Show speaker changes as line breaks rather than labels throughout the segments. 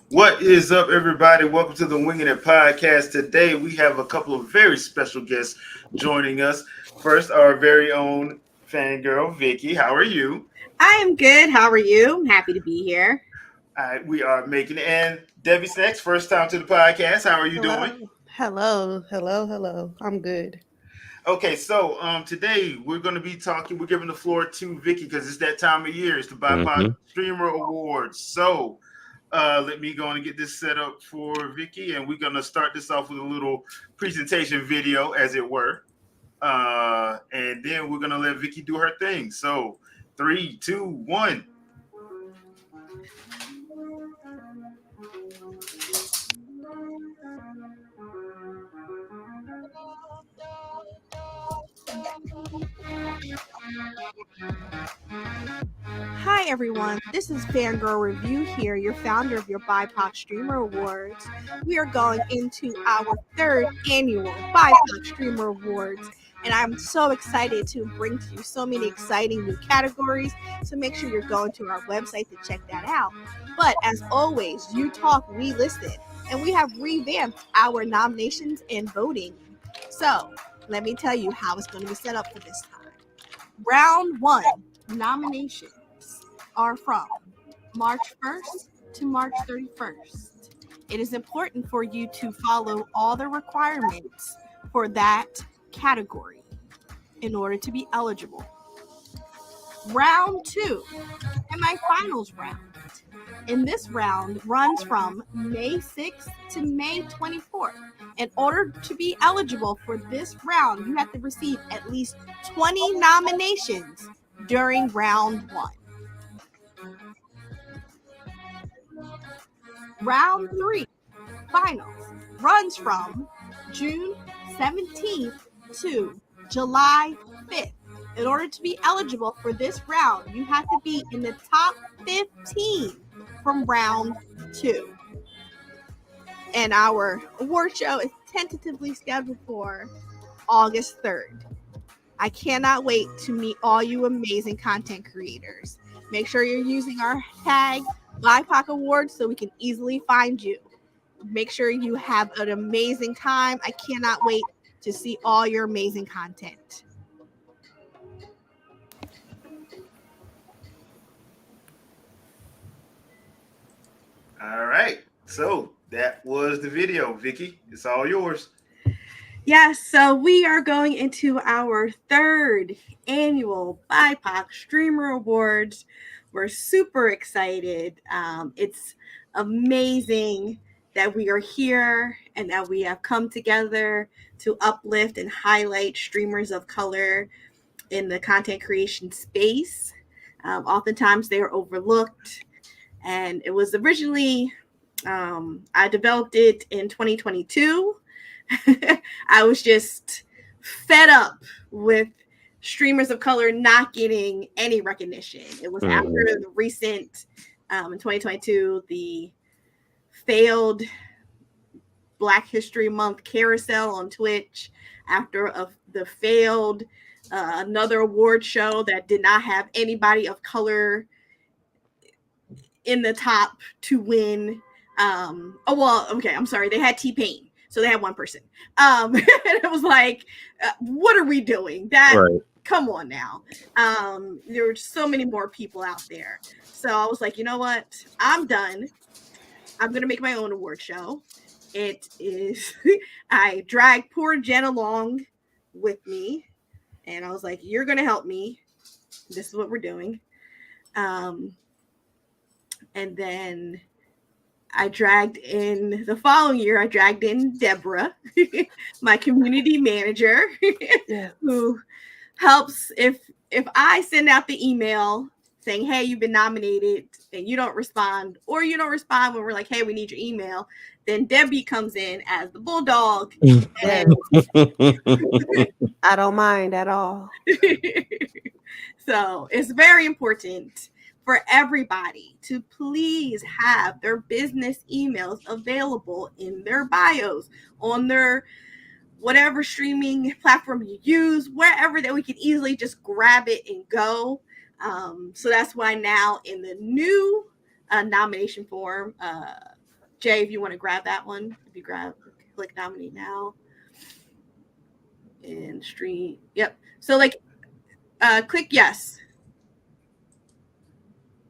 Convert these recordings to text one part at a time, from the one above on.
What is up, everybody? Welcome to the Wingin podcast. Today, we have a couple of very special guests joining us. First, our very own fangirl, Vikki. How are you?
I am good. How are you? I'm happy to be here.
We are making it. And Debbie Snacks, first time to the podcast. How are you doing?
Hello. Hello. I'm good.
Okay, so today we're going to be talking. We're giving the floor to Vikki because it's that time of year. It's the BiPOC
hmm
Streamer Awards. So let me go and get this set up for Vikki, and we're going to start this off with a little presentation video, as it were. And then we're gonna let Vikki do her thing. So, three, two, one.
Hi, everyone. This is Fangirl Review here, your founder of your BiPOC Streamer Awards. We are going into our third annual BiPOC Streamer Awards, and I'm so excited to bring to you so many exciting new categories. So make sure you're going to our website to check that out. But as always, you talk, we listen, and we have revamped our nominations and voting. So let me tell you how it's going to be set up for this time. Round one nominations are from March 1st to March 31st. It is important for you to follow all the requirements for that category in order to be eligible. Round two, semifinals round. And this round runs from May 6th to May 24th. In order to be eligible for this round, you have to receive at least 20 nominations during round one. Round three, finals, runs from June 17th to July 5th. In order to be eligible for this round, you have to be in the top 15 from round two. And our award show is tentatively scheduled for August 3rd. I cannot wait to meet all you amazing content creators. Make sure you're using our tag BiPOC Awards so we can easily find you. Make sure you have an amazing time. I cannot wait to see all your amazing content.
All right. So that was the video, Vikki. It's all yours.
Yes, so we are going into our third annual BiPOC Streamer Awards. We're super excited. It's amazing that we are here and that we have come together to uplift and highlight streamers of color in the content creation space. Oftentimes they are overlooked, and it was originally, I developed it in 2022. I was just fed up with streamers of color not getting any recognition. It was after the recent, in 2022, the failed Black History Month carousel on Twitch, after the failed another award show that did not have anybody of color in the top to win. I'm sorry, they had T-Pain. So they had one person. And it was like, what are we doing? Come on now. There were so many more people out there. So I was like, you know what? I'm done. I'm going to make my own award show. It is, I dragged poor Jen along with me. And I was like, you're going to help me. This is what we're doing. And then the following year, I dragged in Deborah, my community manager, who helps if I send out the email saying, hey, you've been nominated, and you don't respond, or you don't respond when we're like, hey, we need your email, then Debbie comes in as the bulldog.
Yes. I don't mind at all.
So it's very important for everybody to please have their business emails available in their bios, on their whatever streaming platform you use, wherever that we can easily just grab it and go. So that's why now in the new nomination form, Jay, if you want to grab that one, if you click nominate now and stream. Yep. So like, click yes.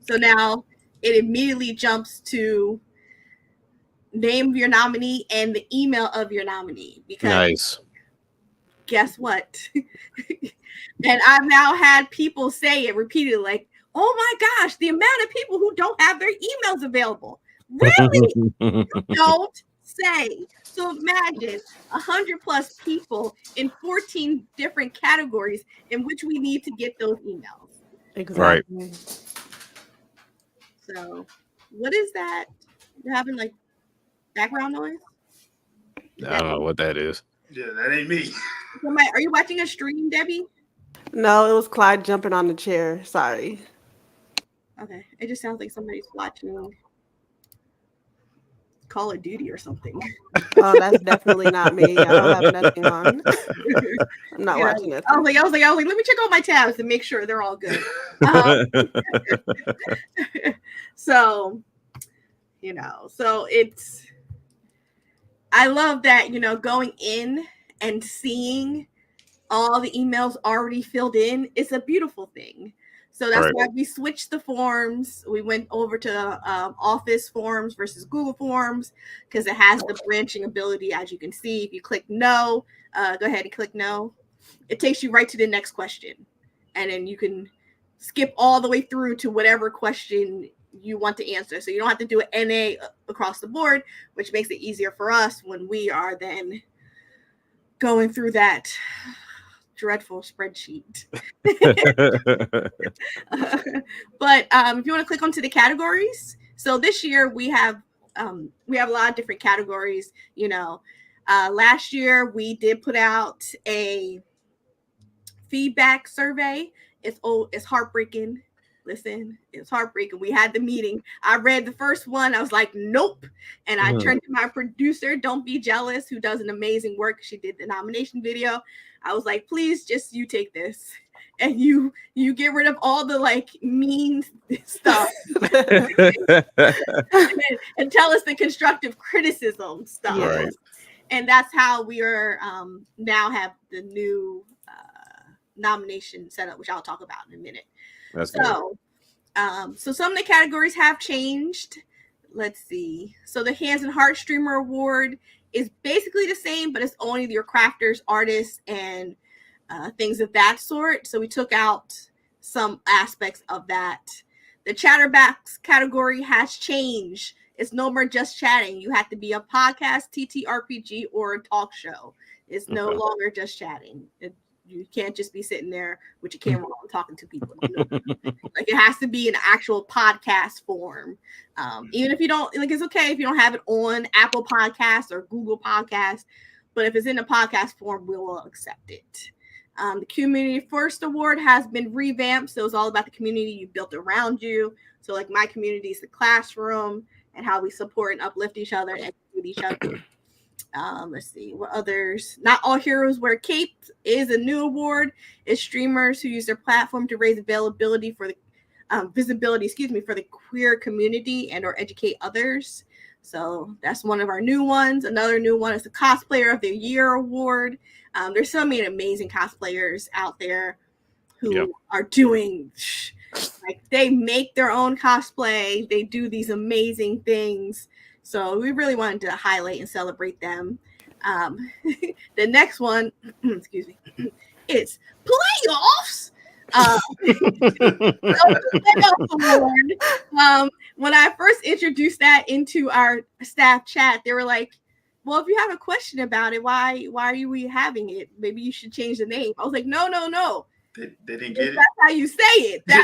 So now it immediately jumps to name of your nominee and the email of your nominee, because
Nice.
guess what? And I've now had people say it repeatedly, like, oh my gosh, the amount of people who don't have their emails available. Really? Don't say. So imagine 100+ people in 14 different categories in which we need to get those emails.
Exactly.
So what is that? You're having like background noise?
I don't know what that is.
Yeah, that ain't me.
Are you watching a stream, Debbie?
No, it was Clyde jumping on the chair. Sorry.
Okay. It just sounds like somebody's watching Call of Duty or something.
Oh, that's definitely not me. I don't have nothing on. I'm not watching it.
I was like, let me check all my tabs and make sure they're all good. So, so I love that, going in and seeing all the emails already filled in is a beautiful thing. So that's why we switched the forms. We went over to Office Forms versus Google Forms because it has the branching ability. As you can see, if you click no, go ahead and click no. It takes you right to the next question. And then you can skip all the way through to whatever question you want to answer. So you don't have to do an NA across the board, which makes it easier for us when we are then going through that dreadful spreadsheet. But if you want to click onto the categories, so this year we have a lot of different categories. Last year we did put out a feedback survey. It's heartbreaking. Listen, it's heartbreaking. We had the meeting. I read the first one. I was like, nope. And I turned to my producer, Don't Be Jealous, who does an amazing work. She did the nomination video. I was like, please, just you take this. And you get rid of all the like mean stuff and tell us the constructive criticism stuff.
Right.
And that's how we are now have the new nomination setup, which I'll talk about in a minute.
That's
so some of the categories have changed. Let's see. So the Hands and Heart Streamer Award is basically the same, but it's only your crafters, artists, and things of that sort. So we took out some aspects of that. The Chatterbox category has changed. It's no more just chatting. You have to be a podcast, TTRPG, or a talk show. It's no longer just chatting. You can't just be sitting there with your camera on talking to people. Like it has to be an actual podcast form. Even if you don't, like, it's okay if you don't have it on Apple Podcasts or Google Podcasts, but if it's in a podcast form, we will accept it. The Community First Award has been revamped, so it's all about the community you built around you. So like my community is the classroom and how we support and uplift each other and educate each other. Let's see what others. Not All Heroes Wear Capes is a new award. It's streamers who use their platform to raise availability for the visibility, for the queer community and or educate others. So that's one of our new ones. Another new one is the Cosplayer of the Year award. There's so many amazing cosplayers out there who are doing, like, they make their own cosplay. They do these amazing things. So we really wanted to highlight and celebrate them. The next one, excuse me, is playoffs. When I first introduced that into our staff chat, they were like, well, if you have a question about it, why are we having it? Maybe you should change the name. I was like, no.
They didn't get it.
That's how you say it.
They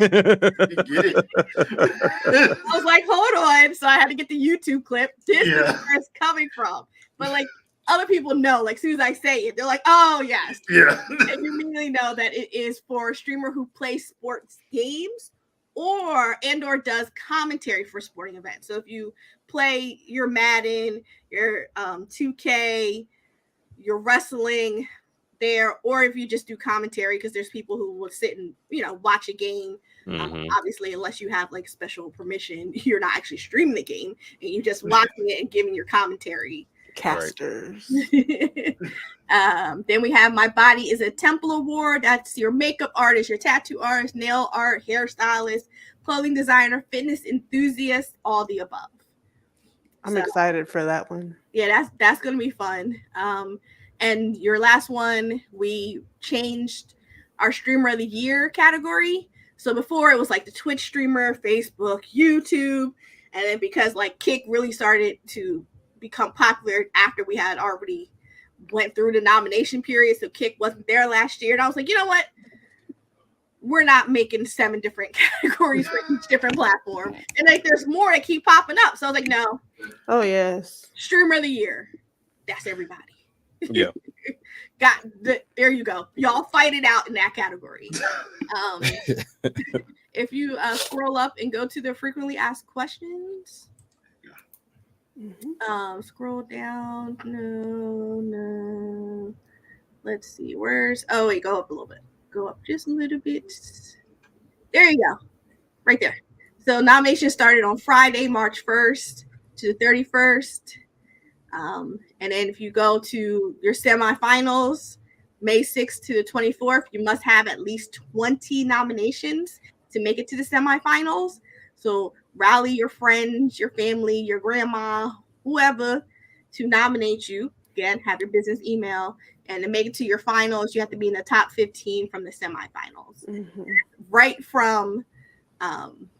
didn't get it.
I was like, hold on. So I had to get the YouTube clip. This is where it's coming from. But like other people know, like as soon as I say it, they're like, oh yes.
Yeah.
And you immediately know that it is for a streamer who plays sports games or does commentary for sporting events. So if you play your Madden, your 2K, your wrestling there, or if you just do commentary, because there's people who will sit and watch a game Obviously, unless you have like special permission, you're not actually streaming the game and you just watching it and giving your commentary.
Casters.
Then we have My Body is a Temple Award. That's your makeup artist, your tattoo artist, nail art, hairstylist, clothing designer, fitness enthusiast, all the above.
I'm excited for that one.
Yeah, that's gonna be fun. And your last one, we changed our streamer of the year category. So before it was like the Twitch streamer, Facebook, YouTube, and then because like Kick really started to become popular after we had already went through the nomination period, so Kick wasn't there last year, and I was like, you know what? We're not making 7 different categories for each different platform, and like there's more that keep popping up. So I was like, no.
Oh yes.
Streamer of the year. That's everybody.
Yeah.
There you go. Y'all fight it out in that category. If you scroll up and go to the frequently asked questions, scroll down. No. Let's see. Go up a little bit. Go up just a little bit. There you go. Right there. So nominations started on Friday, March 1st to the 31st. And then if you go to your semifinals, May 6th to the 24th, you must have at least 20 nominations to make it to the semifinals. So rally your friends, your family, your grandma, whoever to nominate you. Again, have your business email. And to make it to your finals, you have to be in the top 15 from the semifinals. Right from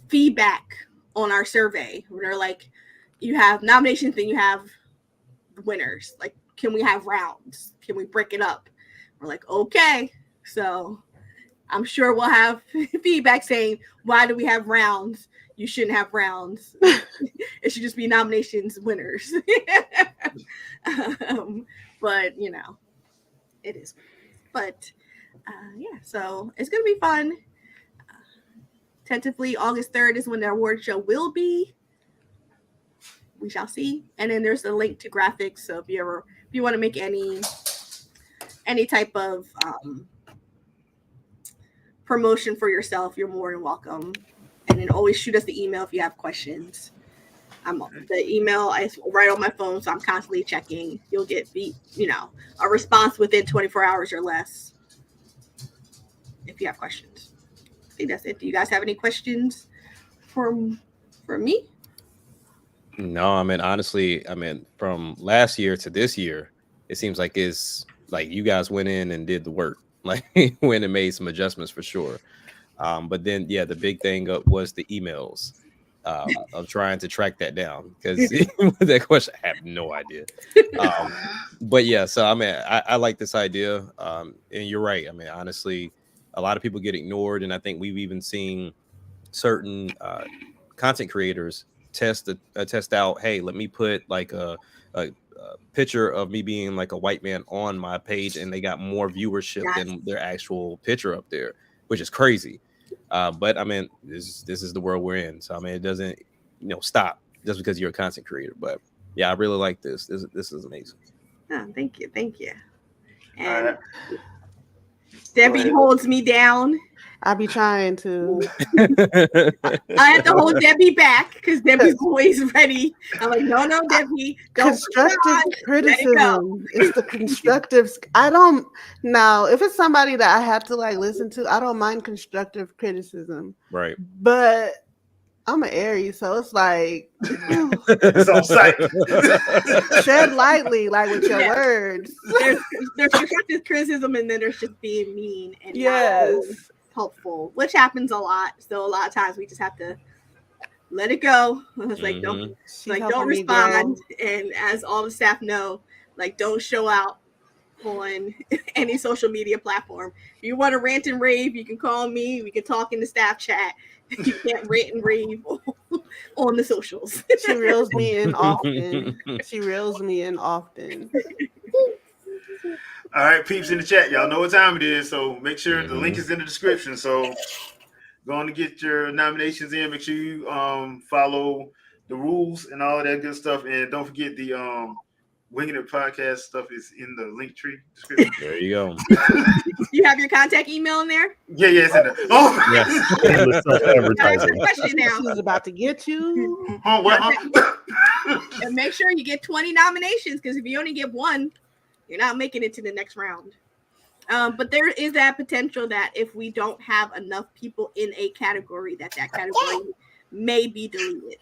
feedback on our survey, where they're like, you have nominations, then you have winners. Like, can we have rounds? Can we break it up? We're like, okay. So I'm sure we'll have feedback saying, why do we have rounds? You shouldn't have rounds. It should just be nominations, winners. But it is. But so it's gonna be fun. Tentatively, August 3rd is when the award show will be. We shall see. And then there's the link to graphics. So if you want to make any type of promotion for yourself, you're more than welcome. And then always shoot us the email if you have questions. The email is right on my phone, so I'm constantly checking. You'll get a response within 24 hours or less if you have questions. I think that's it. Do you guys have any questions for me?
No, I mean, honestly, from last year to this year, it seems like it's like you guys went in and did the work, like went and made some adjustments for sure. But then, the big thing was the emails. I'm trying to track that down because that question, I have no idea. But yeah, so I like this idea. And you're right. I mean, honestly, a lot of people get ignored, and I think we've even seen certain content creators test out, hey, let me put like a picture of me being like a white man on my page, and they got more viewership than their actual picture up there, which is crazy. But I mean, this is the world we're in. So I mean, it doesn't stop just because you're a content creator. But yeah, I really like this. This is amazing.
Oh, thank you. And Debbie holds me down.
I be trying to.
I have to hold Debbie back because Debbie's always ready. I'm like, no, Debbie.
Constructive criticism. It's the constructive. I don't know if it's somebody that I have to like listen to. I don't mind constructive criticism.
Right.
But I'm an Aries, so it's like
it's on site.
Tread lightly, like with your words.
There's constructive criticism, and then there's just being mean and
yes.
helpful, which happens a lot. So a lot of times we just have to let it go. It's like don't respond. And as all the staff know, like don't show out on any social media platform. If you want to rant and rave, you can call me. We can talk in the staff chat. You can't rant and rave on the socials.
She reels me in often.
All right, peeps in the chat, y'all know what time it is, so make sure the link is in the description. So go on to get your nominations in. Make sure you follow the rules and all of that good stuff, and don't forget the Winging It podcast stuff is in the link tree description.
There you go.
You have your contact email in there?
Yeah, it's in there. Oh,
Yeah.
Shameless
That's
self-advertising.
the question now.
This is about to get you.
oh, well,
And make sure you get 20 nominations, because if you only get one, you're not making it to the next round. But there is that potential that if we don't have enough people in a category, that category may be deleted.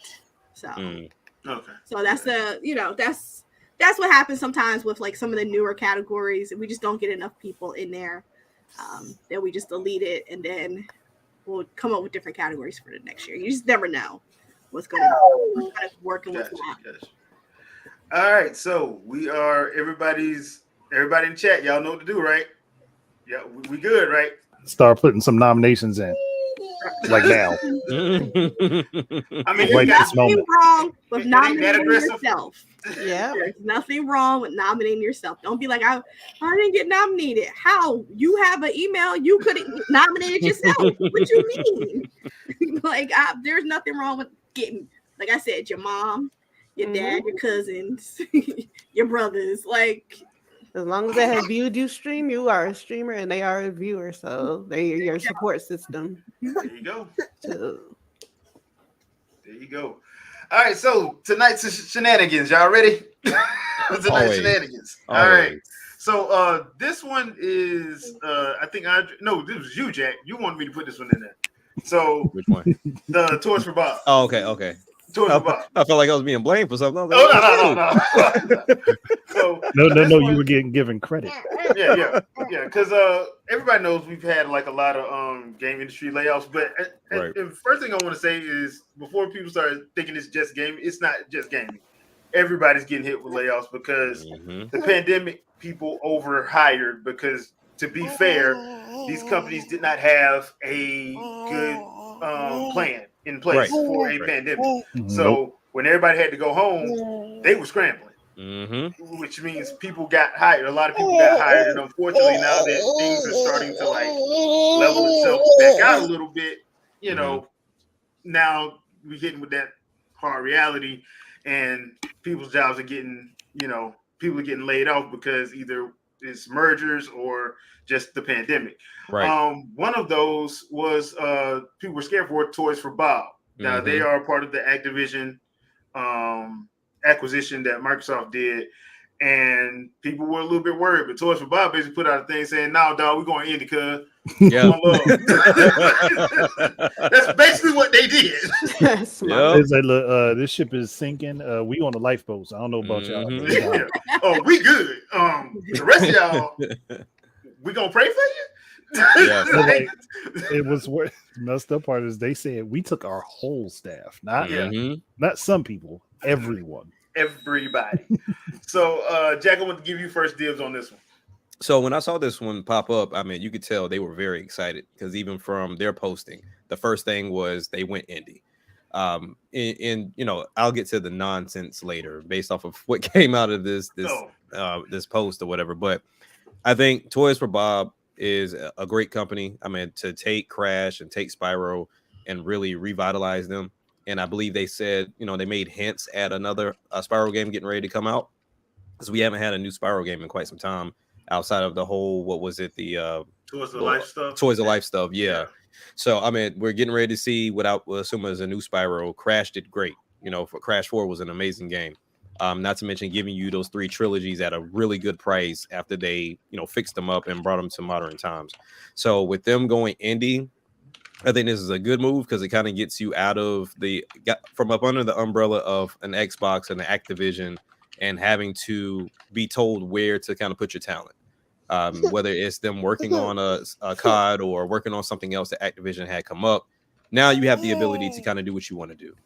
So,
okay.
so that's that's what happens sometimes with like some of the newer categories. If we just don't get enough people in there, then we just delete it, and then we'll come up with different categories for the next year. You just never know what's going to work and what's not.
Gotcha. All right, so we are everybody in chat. Y'all know what to do, right? Yeah, we good, right?
Start putting some nominations in, like now.
I mean,
Right
there's
this
Nothing
moment.
wrong with
It ain't that
nominating
aggressive.
yourself.
Yeah.
There's nothing wrong with nominating yourself. Don't be like, I didn't get nominated. How? You have an email. You could have nominated yourself. What you mean? Like, there's nothing wrong with getting, like I said, your mom, your dad, your cousins, your brothers. Like,
As long as they have viewed you stream, you are a streamer and they are a viewer. So they're your support system.
there you go.
So,
There you go. All right, so tonight's shenanigans. Y'all ready? Tonight's
Always.
shenanigans. All
Always.
right. So this one is I think this was you, Jack. You wanted me to put this one in there. So
Which one?
the Toys for Bob.
Oh, okay.
Toys for Bob.
I felt like I was being blamed for something. I was like,
Oh no. So
No,
this
you
one-
were getting given credit.
yeah. Because everybody knows we've had like a lot of game industry layoffs. But
Right.
and first thing I want to say is before people start thinking it's just gaming, it's not just gaming. Everybody's getting hit with layoffs because the pandemic, people overhired. Because to be fair, these companies did not have a good plan in place
Right.
for a
Right.
pandemic.
Nope.
So when everybody had to go home, they were scrambling. Which means people got hired. A lot of people got hired, and unfortunately, now that things are starting to like level itself back out a little bit, you know, now we're hitting with that hard reality, and people's jobs are getting, people are getting laid off because either it's mergers or just the pandemic.
Right.
One of those was people were scared for Toys for Bob. Now they are part of the Activision acquisition that Microsoft did, and people were a little bit worried. But Toys for Bob basically put out a thing saying, "No, dog, we're going to end it, cuz."
Yeah.
That's basically what they did.
that's smart.
They said, "Look, this ship is sinking. We on the lifeboats. I don't know about y'all. but we
Yeah. Oh, we good. The rest of y'all, we gonna pray for you.
Yeah.
Like, it was what messed up part is they said we took our whole staff, not some people, everyone.
Everybody. So, Jack, I want to give you first dibs on this one.
So when I saw this one pop up, I mean, you could tell they were very excited because even from their posting, the first thing was they went indie. And I'll get to the nonsense later based off of what came out of this post or whatever. But I think Toys for Bob is a great company. I mean, to take Crash and take Spyro and really revitalize them. And I believe they said, they made hints at another Spyro game getting ready to come out, because we haven't had a new Spyro game in quite some time outside of the whole, what was it? The
Toys of Life stuff.
Toys of Life stuff. Yeah. So, I mean, we're getting ready to see what I will assume is a new Spyro. Crash did great. For Crash 4 was an amazing game. Not to mention giving you those 3 trilogies at a really good price after they, fixed them up and brought them to modern times. So with them going indie, I think this is a good move because it kind of gets you out of from up under the umbrella of an Xbox and an Activision and having to be told where to kind of put your talent. Whether it's them working on a COD or working on something else that Activision had come up. Now you have the ability to kind of do what you want to do.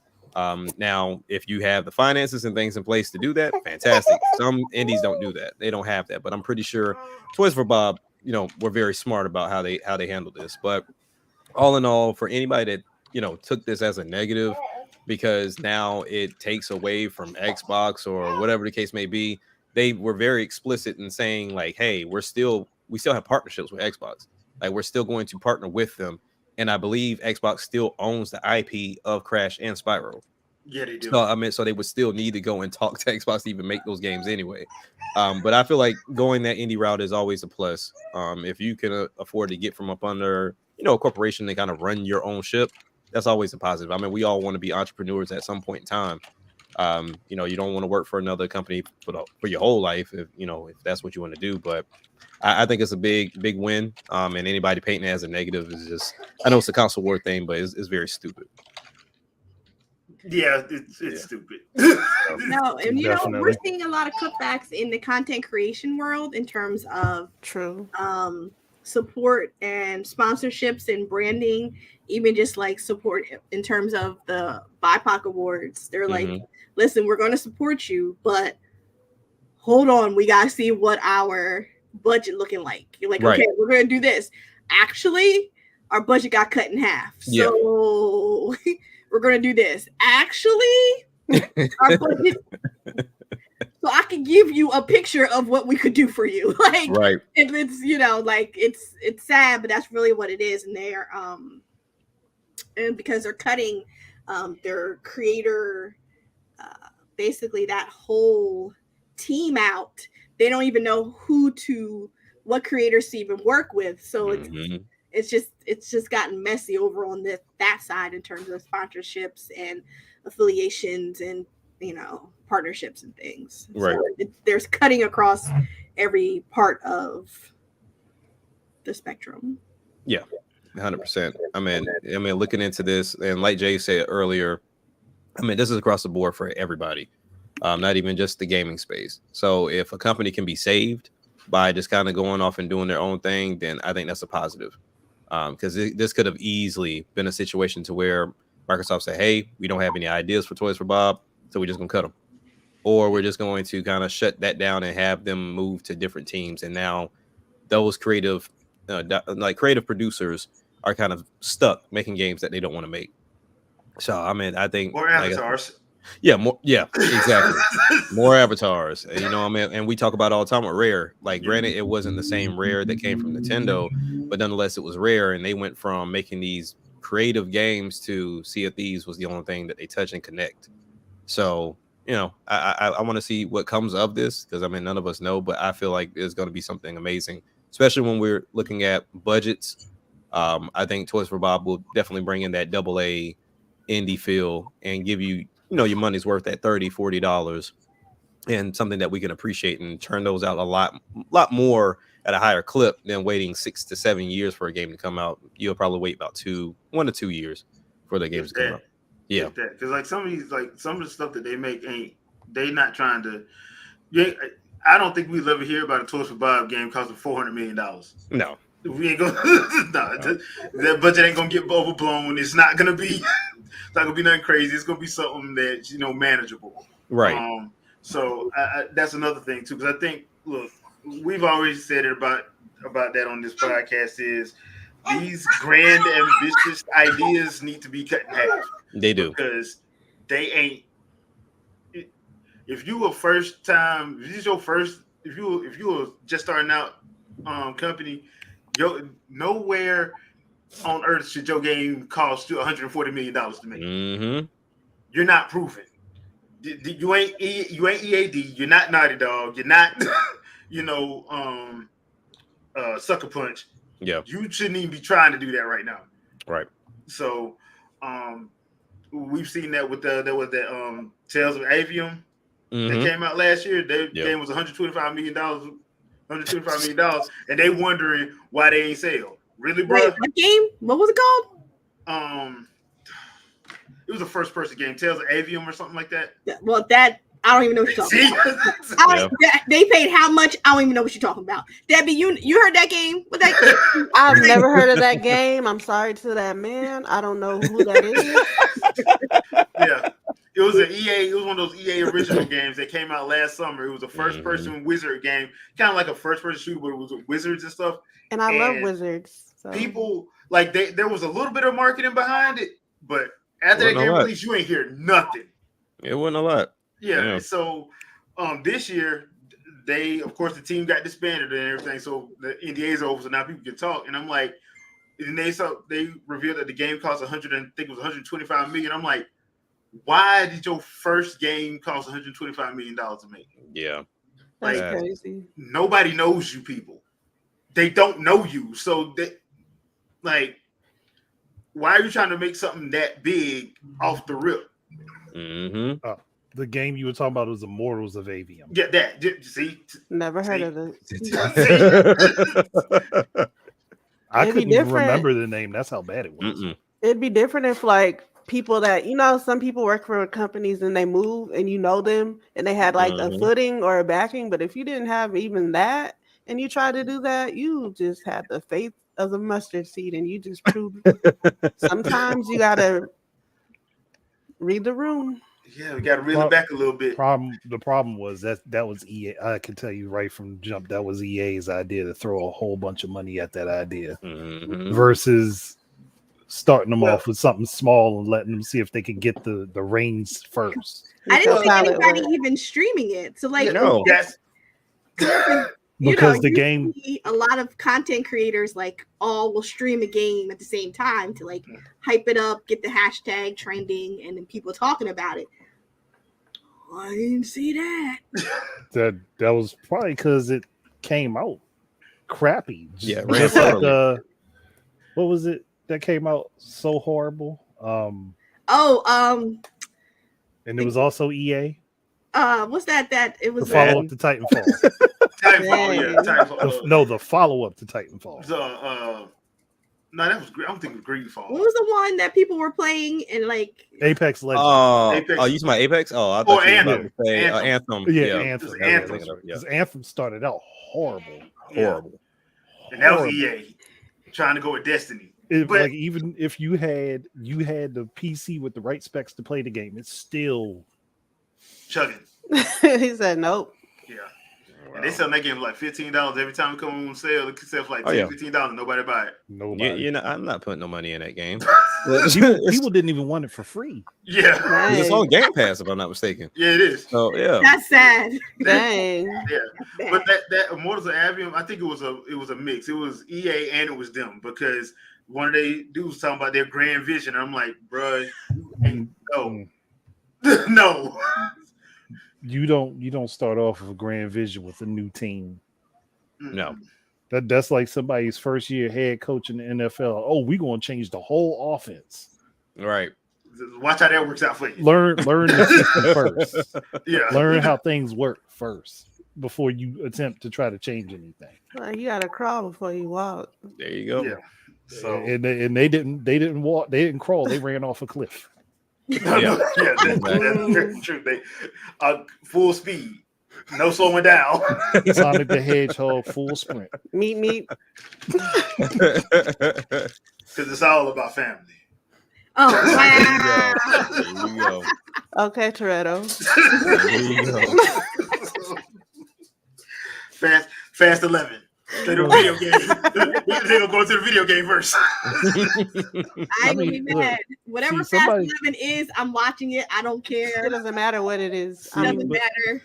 Now, if you have the finances and things in place to do that, fantastic. Some indies don't do that. They don't have that. But I'm pretty sure Toys for Bob, were very smart about how they handled this. But all in all, for anybody that, took this as a negative, because now it takes away from Xbox or whatever the case may be, they were very explicit in saying like, hey, we still have partnerships with Xbox. Like, we're still going to partner with them. And I believe Xbox still owns the IP of Crash and Spyro.
Yeah, they do.
So I mean, so they would still need to go and talk to Xbox to even make those games anyway. But I feel like going that indie route is always a plus. If you can afford to get from up under, a corporation and kind of run your own ship, that's always a positive. I mean, we all want to be entrepreneurs at some point in time. You don't want to work for another company for your whole life, if that's what you want to do. But I think it's a big win. And anybody painting it as a negative is just, I know it's a console war thing, but it's very stupid.
Yeah, it's stupid.
No, and we're
Definitely.
seeing a lot of cutbacks in the content creation world in terms of
True.
support and sponsorships and branding, even just like support in terms of the BiPOC awards. They're like, listen, we're going to support you, but hold on, we got to see what our budget looking like. You're like, okay, we're going to do this. Actually, our budget got cut in half. So we're going to do this. Actually, our budget. So I can give you a picture of what we could do for you. Like, if it's, it's sad, but that's really what it is. And they're, and because they're cutting their creator, basically that whole team out, they don't even know what creators to even work with. So it's just gotten messy over on that side in terms of sponsorships and affiliations and partnerships and things.
Right.
So there's cutting across every part of the spectrum.
Yeah, 100%. I mean, looking into this, and like Jay said earlier, I mean, this is across the board for everybody, not even just the gaming space. So if a company can be saved by just kind of going off and doing their own thing, then I think that's a positive. Because this could have easily been a situation to where Microsoft said, hey, we don't have any ideas for Toys for Bob, so we're just going to cut them. Or we're just going to kind of shut that down and have them move to different teams. And now those creative producers are kind of stuck making games that they don't want to make. So, I mean, I think
more avatars.
Exactly. More avatars. And we talk about all the time with Rare. Like, granted, it wasn't the same Rare that came from Nintendo, but nonetheless, it was Rare. And they went from making these creative games to Sea of Thieves was the only thing that they touch and connect. So, I want to see what comes of this, because I mean, none of us know, but I feel like there's going to be something amazing, especially when we're looking at budgets. I think Toys for Bob will definitely bring in that AA indie feel and give you, your money's worth at $30-$40 and something that we can appreciate and turn those out a lot more at a higher clip than waiting 6 to 7 years for a game to come out. You'll probably wait about 1 to 2 years for the games to come out. Yeah,
because like some of the stuff that they make they not trying to. Yeah, I don't think we'll ever hear about a Toys for Bob game costing $400 million.
No,
we ain't gonna. That budget ain't gonna get overblown. It's not gonna be. It's not gonna be nothing crazy. It's gonna be something that's manageable.
Right.
So that's another thing too, because I think we've always said it about that on this podcast is these grand ambitious ideas need to be cut in half.
They do,
because they ain't. If you were first time, if you were just starting out company, nowhere on earth should your game cost you $140 million to make. You're not proven. You ain't EAD. You're not Naughty Dog. You're not Sucker Punch.
Yeah,
you shouldn't even be trying to do that right now.
Right.
So we've seen that with the Tales of Avium that came out last year. Their game was $125 million. $125 million, and they wondering why they ain't sell. Really, bro?
Wait, what game? What was it called?
It was a first-person game, Tales of Avium or something like that.
Well, that I don't even know what you're talking about. They paid how much? I don't even know what you're talking about. Debbie, you heard that game? What that game?
I've never heard of that game. I'm sorry to that man. I don't know who that is.
Yeah. It was an EA. It was one of those EA original games that came out last summer. It was a first-person wizard game, kind of like a first-person shooter, but it was with wizards and stuff.
And I love wizards. So.
People there was a little bit of marketing behind it, but after that game release, you ain't hear nothing.
It wasn't a lot.
Yeah. So, this year, of course, the team got disbanded and everything. So the NDA's over, so now people can talk. And I'm like, and they revealed that the game cost $125 million. I'm like, why did your first game cost $125 million to make?
Yeah.
That's
Like,
crazy.
nobody knows you people. They don't know you. So they like, why are you trying to make something that big off the rip?
Mm-hmm.
The game you were talking about was Immortals of Avium.
Get that. See?
Never heard of it.
I
It'd be
couldn't even
different.
remember the name. That's how bad it was.
Mm-mm.
It'd be different if like people that some people work for companies and they move and you know them and they had like a footing or a backing, but if you didn't have even that and you try to do that, you just had the faith of the mustard seed and you just proved sometimes you gotta read the room.
Yeah, we got to reel it back a little bit.
The problem was that was EA. I can tell you right from jump that was EA's idea to throw a whole bunch of money at that idea versus starting them off with something small and letting them see if they can get the reins first.
I didn't think anybody even streaming it. So like,
yes.
Because the game,
a lot of content creators like all will stream a game at the same time to like hype it up, get the hashtag trending, and then people talking about it. I didn't see that.
that was probably because it came out crappy.
Yeah,
just like what was it that came out so horrible? And it was also EA.
What's that? That it was
the follow up to Titanfall.
Titanfall.
The follow up to Titanfall.
No, that was. I don't think it was Greedfall.
What was the one that people were playing and like
Apex Legends?
Oh, you talking about Apex? Oh, I thought you were about to say Anthem.
Yeah, Anthem. Because Anthem started out horrible.
And that was EA trying to go with Destiny.
Like even if you had the PC with the right specs to play the game, it's still
chugging.
He said nope.
Yeah. Wow. And they sell that game for like $15 every time it comes on sale. It sells for like $15. Nobody buy it.
Nobody.
I'm not putting no money in that game.
people didn't even want it for free.
Yeah.
It's on Game Pass if I'm not mistaken.
Yeah, it is.
So yeah.
That's sad.
Dang.
Yeah. But that Immortals of Avium, I think it was a mix. It was EA and it was them because one of they dudes talking about their grand vision. I'm like, bruh, no. No.
You don't start off with a grand vision with a new team.
No.
That's like somebody's first year head coach in the NFL. Oh, we're gonna change the whole offense.
Right.
Watch how that works out for you.
Learn the system first.
Yeah.
Learn how things work first before you attempt to try to change anything.
Well, you gotta crawl before you walk.
There you go.
Yeah. So
and they didn't walk, they didn't crawl, they ran off a cliff.
That's very true. They full speed, no slowing down.
Sonic the Hedgehog full sprint.
Meet.
Because it's all about family.
Oh wow!
There you go.
Okay, Toretto.
There you go.
Fast 11. They the video game. They're gonna go to the video game first.
I ain't gonna be mad. Whatever Fast 11 is, I'm watching it. I don't care.
It doesn't matter what it is.
It doesn't matter.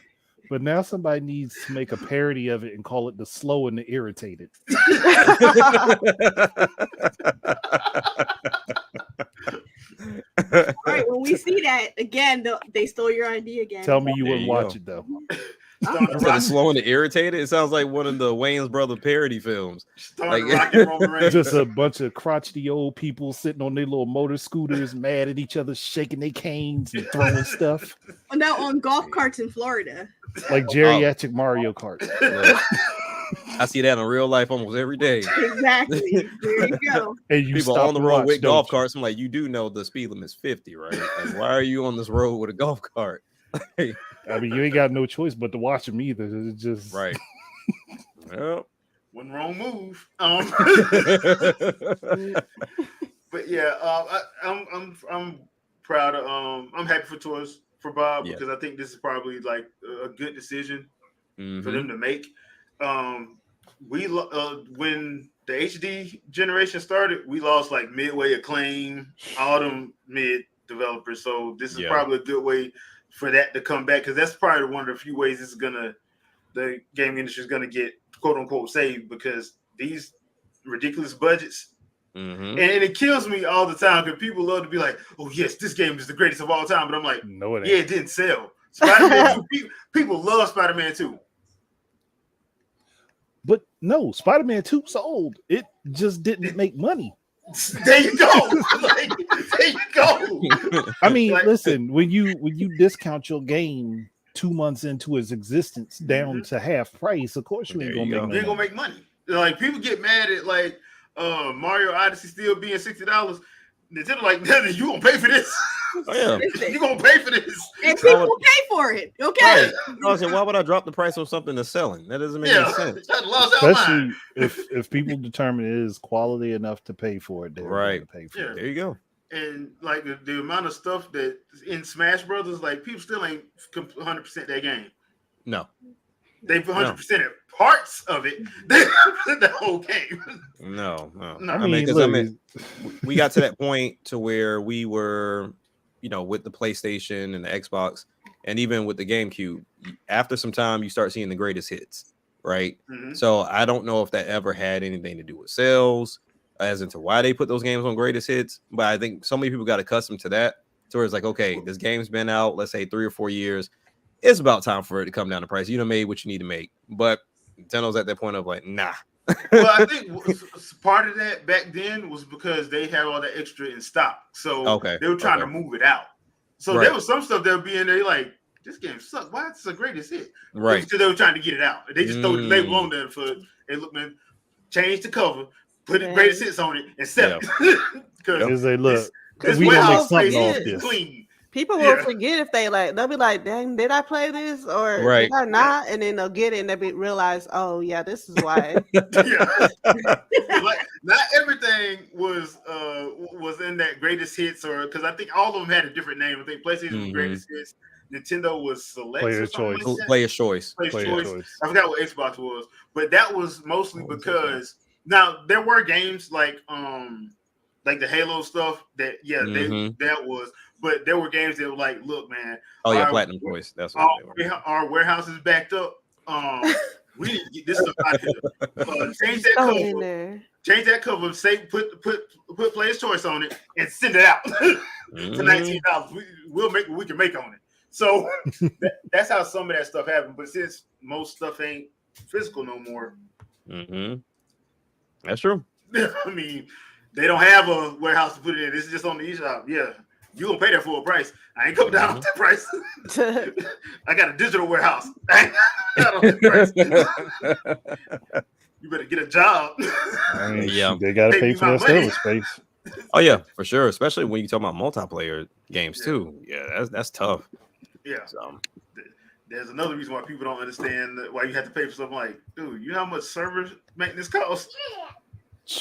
But now somebody needs to make a parody of it and call it the slow and the irritated.
All right, when we see that again, they stole your idea again.
Tell me you wouldn't watch it though.
Slow and irritated. It sounds like one of the Wayne's brother parody films.
Just a bunch of crotchety old people sitting on their little motor scooters, mad at each other, shaking their canes and throwing stuff.
No, on golf carts in Florida.
Like geriatric Mario Kart.
I see that in real life almost every day.
Exactly. There you go.
And you
people on the road with golf carts. I'm like, you do know the speed limit is 50, right? Like, why are you on this road with a golf cart?
I mean, you ain't got no choice but to watch them either. It's just
right. Well,
one wrong move. But yeah, I'm proud of. I'm happy for Bob because I think this is probably like a good decision for them to make. We when the HD generation started, we lost like Midway, Acclaim, all them mid developers. So this is probably a good way for that to come back because that's probably one of the few ways the gaming industry is gonna get quote unquote saved because these ridiculous budgets And it kills me all the time because people love to be like, "Oh yes, this game is the greatest of all time," but I'm like,
No, it ain't.
yeah, it didn't sell. Spider-Man 2, people love Spider-Man 2.
But no, Spider-Man 2 sold. It just didn't make money.
There you go. Like, there you go.
I mean,
Like-
listen, when you discount your game 2 months into its existence down to half price, of course you ain't
There
gonna
you
make
go.
You ain't gonna make money. Like people get mad at like Mario Odyssey still being $60. Nintendo like, you gonna pay for this?
Oh, yeah.
You gonna pay for this?
And people pay for it. Okay.
Right. I was saying, why would I drop the price on something that's selling? That doesn't make any sense.
That's lost our
Especially
mind.
if people determine it is quality enough to pay for it, they're
Right.
going to pay for
Yeah.
it.
There you go.
And like the amount of stuff that in Smash Brothers, like people still ain't 100% that game.
No.
They 100% parts of it. They the whole game.
No.
No.
I
I mean,
mean,
because
look,
we got to that point to where we were, with the PlayStation and the Xbox, and even with the GameCube. After some time, you start seeing the greatest hits, right?
Mm-hmm.
So I don't know if that ever had anything to do with sales, as into why they put those games on greatest hits. But I think so many people got accustomed to that, to where it's like, okay, this game's been out, let's say 3 or 4 years. It's about time for it to come down in price. You made what you need to make. But Nintendo's at that point of like, nah.
Well, I think part of that back then was because they had all that extra in stock. So they were trying to move it out. So there was some stuff that would be in there like, this game sucks. Why it's the greatest hit?
Right.
Because they were trying to get it out. They just throw the label on there for, hey, look, man, change the cover, put the greatest hits on it, and sell it.
Because they look,
this
we gonna make
warehouse
something
place
off
is
this.
clean.
People will forget if they'll be like, dang, did I play this or did I not? And then they'll get it and they'll realize, oh yeah, this is why.
Like, not everything was in that greatest hits, or because I think all of them had a different name. I think PlayStation was greatest hits, Nintendo was Select,
Player's choice.
Like
Player's choice.
Choice. I forgot what Xbox was, but that was mostly because now there were games like the Halo stuff that that was. But there were games that were like, look, man.
Oh, yeah, Platinum Choice. That's what they were.
Our warehouse is backed up. We need to get this stuff out of here. Change that cover. Change that cover. Say put Player's Choice on it and send it out for $19. We'll make what we can make on it. So that's how some of that stuff happened. But since most stuff ain't physical no more,
that's true.
I mean, they don't have a warehouse to put it in. This is just on the eShop. Yeah. You gonna pay that full price. I ain't coming down with that price. I got a digital warehouse. I ain't on that price. You better get a job.
I mean, they gotta pay for that server space.
Oh yeah, for sure. Especially when you talk about multiplayer games too. Yeah, that's tough.
Yeah. So, there's another reason why people don't understand why you have to pay for something like, dude, you know how much server maintenance costs?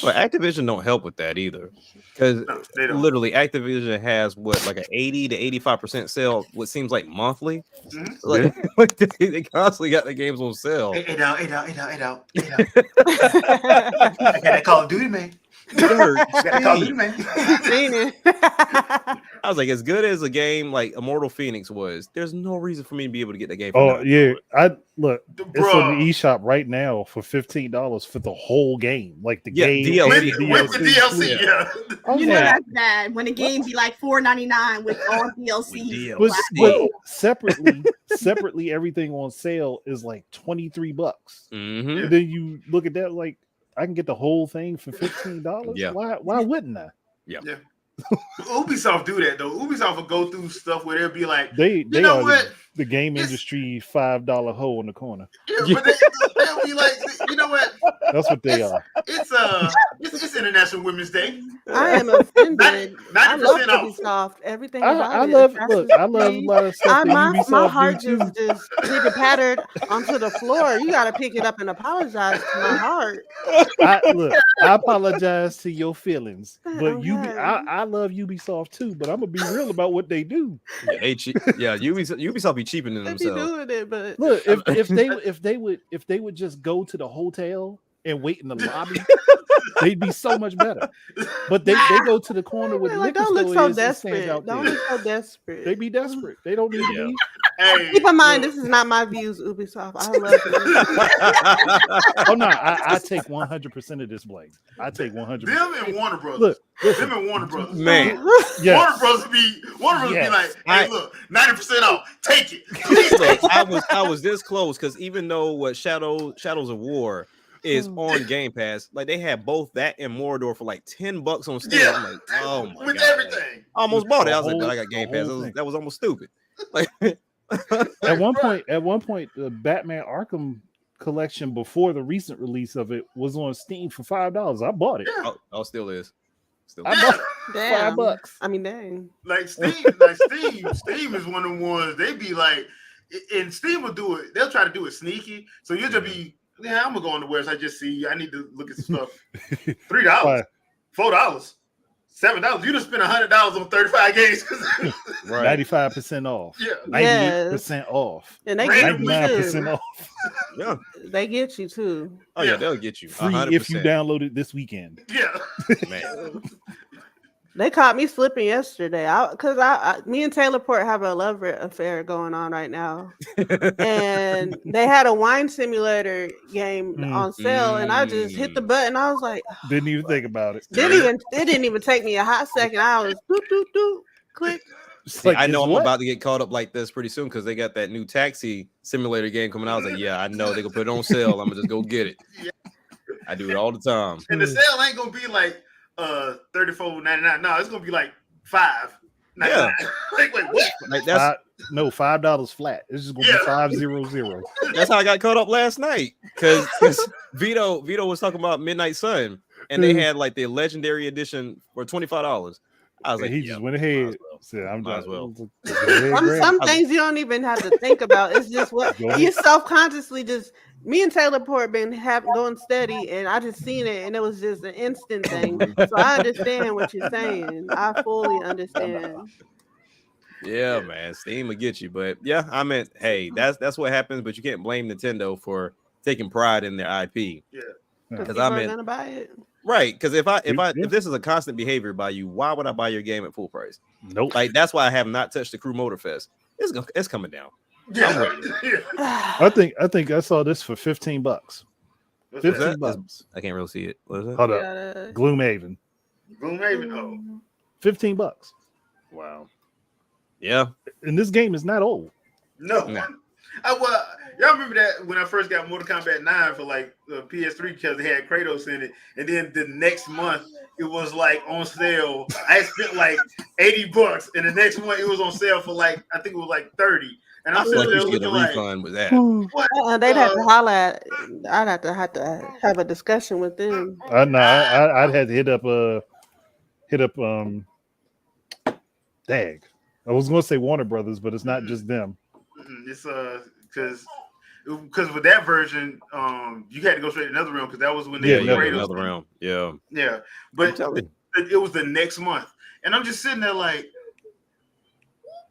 Well, Activision don't help with that either, because literally Activision has like an 80 to 85% sale. What seems like monthly. Like they constantly got the games on sale.
Hey, out. I got that Call of Duty, man.
I was like, as good as a game like Immortal Phoenix was, there's no reason for me to be able to get that game.
Oh yeah, it's on the eShop right now for $15 for the whole game, like the game
DLC.
With the DLC. Yeah.
You know that's bad when a game be like $4.99 with all DLC.
But separately, everything on sale is like $23. And then you look at that like, I can get the whole thing for $15.
Yeah.
Why wouldn't I?
Yeah.
Ubisoft do that though. Ubisoft will go through stuff where they'll be like,
they
know
are
what?
The game industry $5 hole in the corner.
Yeah, but they'll be like, you know what?
That's what they are.
It's International Women's Day.
I am offended.
90%
I love
off.
Ubisoft. Everything
I
about
love
it.
a lot of stuff that Ubisoft
my heart
do too.
just pitter pattered onto the floor. You got to pick it up and apologize to my heart.
I apologize to your feelings, but I love Ubisoft too. But I'm gonna be real about what they do.
Yeah, Ubisoft be cheaping
They
themselves.
be doing it, but
look, if they would just go to the hotel and wait in the lobby, they'd be so much better. But they go to the corner where the liquor
don't look
store
so
is and stand
desperate.
out
Don't
there.
look so desperate.
They be desperate. They don't need to be.
Hey,
Keep in mind,
look.
this is not my views, Ubisoft. I love it.
Oh no, I take 100% of this blame. I take 100%.
Them and Warner Brothers.
Look,
them and Warner Brothers.
Man,
yes.
Warner Brothers be like, hey, look, 90% off. Take it.
look, I was this close because even though what Shadows of War is on Game Pass, like they had both that and Mordor for like $10 on Steam.
Yeah.
I'm like, oh my
With
god,
everything.
I almost bought it. I was
The
like, I got Game Pass.
whole thing.
That was almost stupid. Like
At one point, the Batman Arkham collection before the recent release of it was on Steam for $5. I bought it.
Yeah.
oh, still is.
I bought
Damn.
$5.
I mean, dang.
Like Steam is one of the ones they be like, and Steam will do it. They'll try to do it sneaky. So you'll just be, yeah, I'm gonna go on the website, just see. I need to look at some stuff. $3, $4, $7. You just spent $100 on 35 games.
Right.
95% off.
Yeah.
98% off.
And they get you
99%
too.
off.
Yeah.
They get you too.
Oh yeah, they'll get you
Free
100%.
if you download it this weekend.
Yeah.
Man.
They caught me slipping yesterday. Because me and Taylor Port have a love affair going on right now, and they had a wine simulator game on sale, and I just hit the button. I was like,
Didn't even think about it.
it didn't even take me a hot second. I was doot doot doot, click.
See, I know I'm about to get caught up like this pretty soon because they got that new taxi simulator game coming out. I was like, yeah, I know they're gonna put it on sale. I'm gonna just go get it.
Yeah.
I do it all the time.
And the sale ain't gonna be like $34.99. No, it's gonna be like $5.99.
Yeah.
Like, wait, what?
Like that's
$5 flat. It's just gonna be 500.
that's how I got caught up last night because Vito was talking about Midnight Sun and they had like the legendary edition for $25. I was like,
he just went ahead. Said, I'm
Might
done.
as well.
Some things you don't even have to think about. It's just what you self-consciously just. Me and Taylor Port been going steady, and I just seen it, and it was just an instant thing. So I understand what you're saying. I fully understand.
Yeah, man, Steam will get you, but yeah, I mean, hey, that's what happens. But you can't blame Nintendo for taking pride in their IP.
Yeah,
Because I mean, gonna buy it.
Right, because if this is a constant behavior by you, why would I buy your game at full price?
Nope.
Like that's why I have not touched the Crew Motorfest. It's coming down.
yeah.
I think I saw this for $15. $15.
I can't really see it. What is it?
Hold up. Gloomhaven.
Gloomhaven. Oh,
$15.
Wow. Yeah.
And this game is not old.
no. Y'all remember that when I first got Mortal Kombat 9 for like the PS3 because they had Kratos in it, and then the next month it was like on sale. I spent like $80, and the next month it was on sale for like I think it was like 30. And I'm
I feel
sitting
like
there
you should get a
looking like,
refund with that.
what?
They'd have to holler at. I'd have to have a discussion with them.
I'd have to hit up Dag. I was gonna say Warner Brothers, but it's not just them.
It's because with that version, you had to go straight to another room because that was when they
Yeah,
Kratos
another round. Yeah.
Yeah, but it was the next month, and I'm just sitting there like,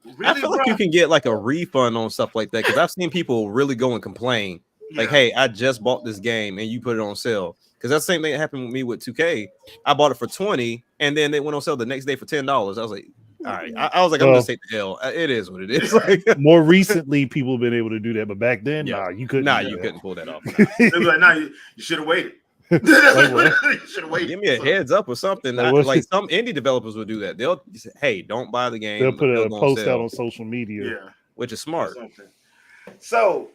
really,
I feel like you can get like a refund on stuff like that because I've seen people really go and complain, like, "Hey, I just bought this game and you put it on sale." Because that's the same thing that happened with me with 2K. I bought it for $20, and then they went on sale the next day for $10. I was like, all right. I was like, I'm just take the L. It is what it is. Like,
more recently, people have been able to do that, but back then, you couldn't.
You couldn't pull that off.
They be like, you should have waited. You should have waited.
Give me a heads up or something. Like some indie developers will do that. They'll say, hey, don't buy the game.
They'll put a post out on social media.
Which is smart.
So,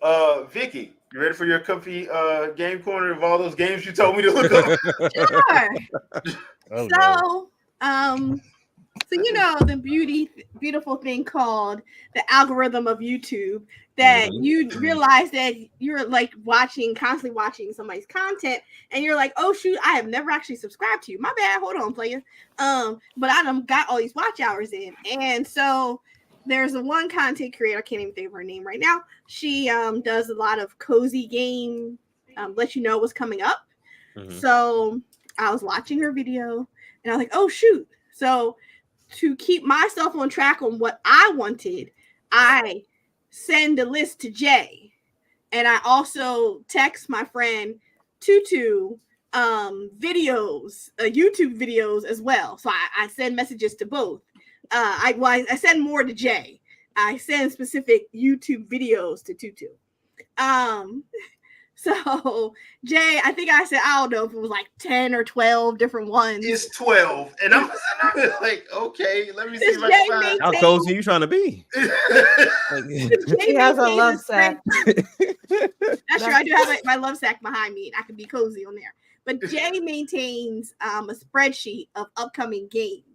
Vikki, you ready for your comfy game corner of all those games you told me to look up?
Sure. So you know the beautiful thing called the algorithm of YouTube that you realize that you're like constantly watching somebody's content, and you're like, oh shoot, I have never actually subscribed to you. My bad. Hold on, player. But I done got all these watch hours in, and so there's a one content creator. I can't even think of her name right now. She does a lot of cozy game, let you know what's coming up. So I was watching her video, and I was like, oh shoot. So to keep myself on track on what I wanted, I send a list to Jay. And I also text my friend Tutu videos, YouTube videos as well. So I send messages to both. I send more to Jay. I send specific YouTube videos to Tutu. So Jay, I think I said, I don't know if it was like 10 or 12 different ones.
It's 12. And I'm like, okay, let me see if I can find.
How cozy are you trying to be?
He has a love sack.
That's true. I do have my love sack behind me, and I can be cozy on there. But Jay maintains a spreadsheet of upcoming games.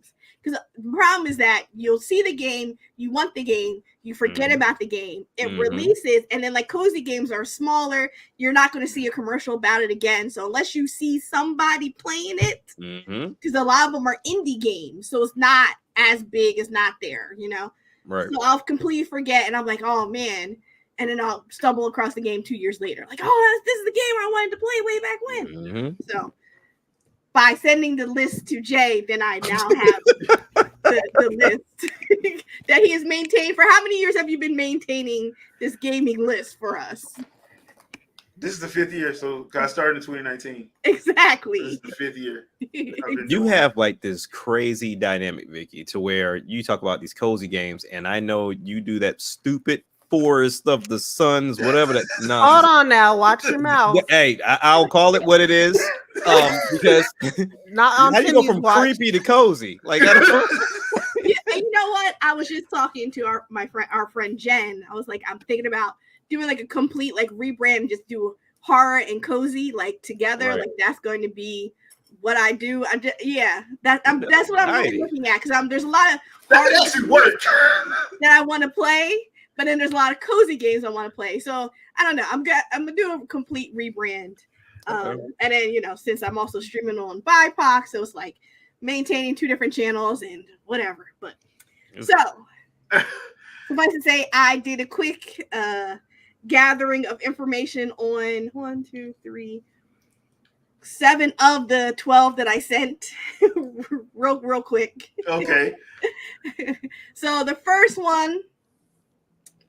Because the problem is that you'll see the game, you want the game, you forget about the game, it releases, and then like cozy games are smaller, you're not going to see a commercial about it again. So unless you see somebody playing it, because a lot of them are indie games, so it's not as big, it's not there, you know?
Right.
So I'll completely forget, and I'm like, oh man. And then I'll stumble across the game 2 years later. Like, oh, this is the game I wanted to play way back when. So by sending the list to Jay, then I now have the list that he has maintained. For how many years have you been maintaining this gaming list for us?
This is the 5th year, so I started in 2019.
Exactly.
This is the 5th year.
You have like this crazy dynamic, Vikki, to where you talk about these cozy games, and I know you do that stupid Forest of the Suns, whatever that.
Hold on now, watch your mouth.
Hey, I'll call it what it is, because
not
how do you go from creepy to cozy? Like, I don't know.
Yeah, you know what? I was just talking to our friend Jen. I was like, I'm thinking about doing like a complete like rebrand and just do horror and cozy like together. Right. Like that's going to be what I do. That's what I'm really looking at, because there's a lot of horror that I want to play. But then there's a lot of cozy games I want to play. So I don't know. I'm gonna do a complete rebrand. And then, you know, since I'm also streaming on BiPOC, so it's like maintaining 2 different channels and whatever. But so suffice to say, I did a quick gathering of information on 1, 2, 3, 7 of the 12 that I sent real quick.
Okay.
So the first one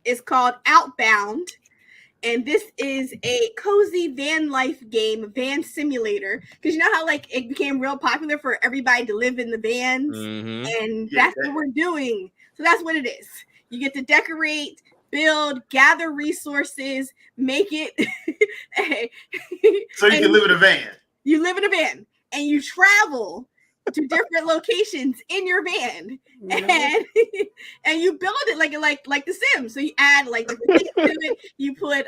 is called Outbound, and this is a cozy van life game, van simulator, because you know how like it became real popular for everybody to live in the vans, and that's what we're doing. So that's what it is. You get to decorate, build, gather resources, make it
so you can live in a van.
You live in a van and you travel to different locations in your van, and you build it like the Sims. So you add like the things to it. You put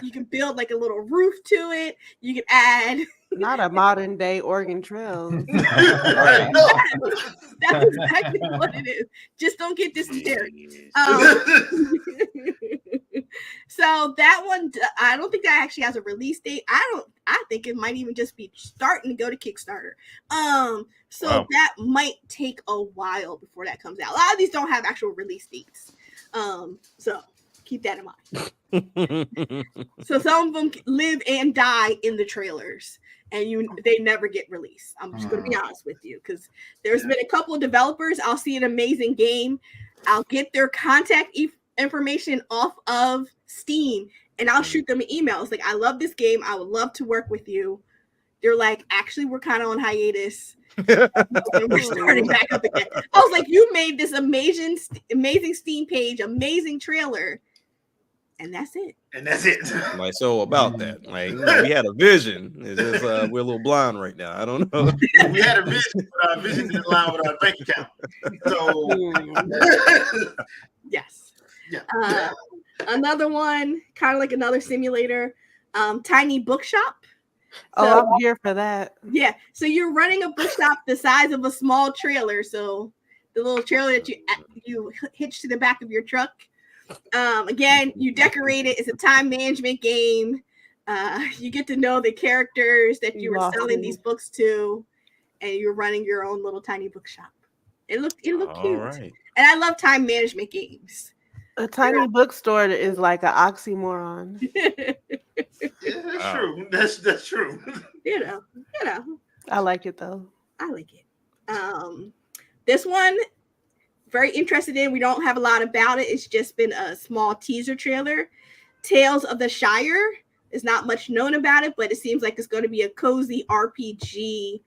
you can build like a little roof to it. You can add
not a modern day Oregon Trail.
That's exactly what it is. Just don't get dysentery. So that one, I don't think that actually has a release date. I think it might even just be starting to go to Kickstarter. So that might take a while before that comes out. A lot of these don't have actual release dates. So keep that in mind. So some of them live and die in the trailers, and they never get released. I'm just going to be honest with you, because there's been a couple of developers. I'll see an amazing game. I'll get their contact information off of Steam, and I'll shoot them an email. It's like, I love this game. I would love to work with you. They're like, actually, we're kind of on hiatus. And we're starting back up again. I was like, you made this amazing Steam page, amazing trailer, and that's it.
And that's it.
Like, so about that, like, we had a vision. It's just we're a little blind right now. I don't know.
We had a vision, but our vision didn't align with our bank account. So
yes.
Yeah.
Another one, kind of like another simulator, Tiny Bookshop.
So, I'm here for that.
Yeah. So you're running a bookshop the size of a small trailer. So the little trailer that you hitch to the back of your truck. Again, you decorate it. It's a time management game. You get to know the characters that you were selling these books to, and you're running your own little tiny bookshop. It looked cute. Right. And I love time management games.
A tiny bookstore is like an oxymoron.
Yeah, that's true. That's true.
You know.
I like it though.
I like it. This one, very interested in. We don't have a lot about it. It's just been a small teaser trailer. Tales of the Shire. There's not much known about it, but it seems like it's going to be a cozy RPG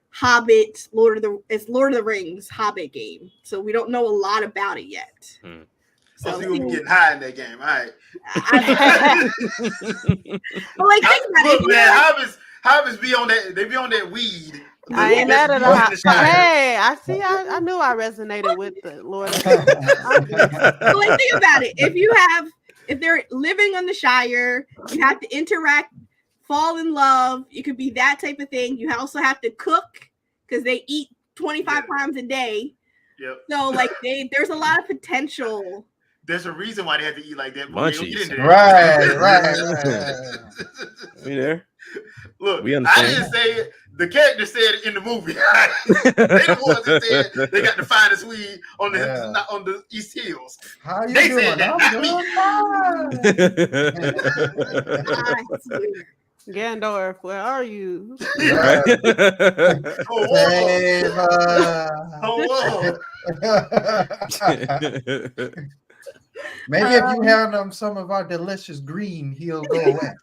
Hobbit, Lord of the Rings Hobbit game. So we don't know a lot about it yet.
So you will be getting high in that game. All right.
But like, think about it.
Look, man, hobbits be on that. They be on that weed.
I ain't mad at a Hey, I see. I knew I resonated with the Lord.
But like, think about it. If they're living on the Shire, you have to interact, fall in love. It could be that type of thing. You also have to cook because they eat 25 times a day.
Yep.
So like, there's a lot of potential.
There's a reason why they have to eat like that.
Munchies.
Right.
You there?
Look,
we
I didn't say it. The character said it in the movie. They the ones that said they got the finest weed on the East Hills.
How you
They
doing?
said that,
I'm
not
doing
me.
fine.
Gandalf, where are you?
Maybe if you hand him some of our delicious green, he'll go away.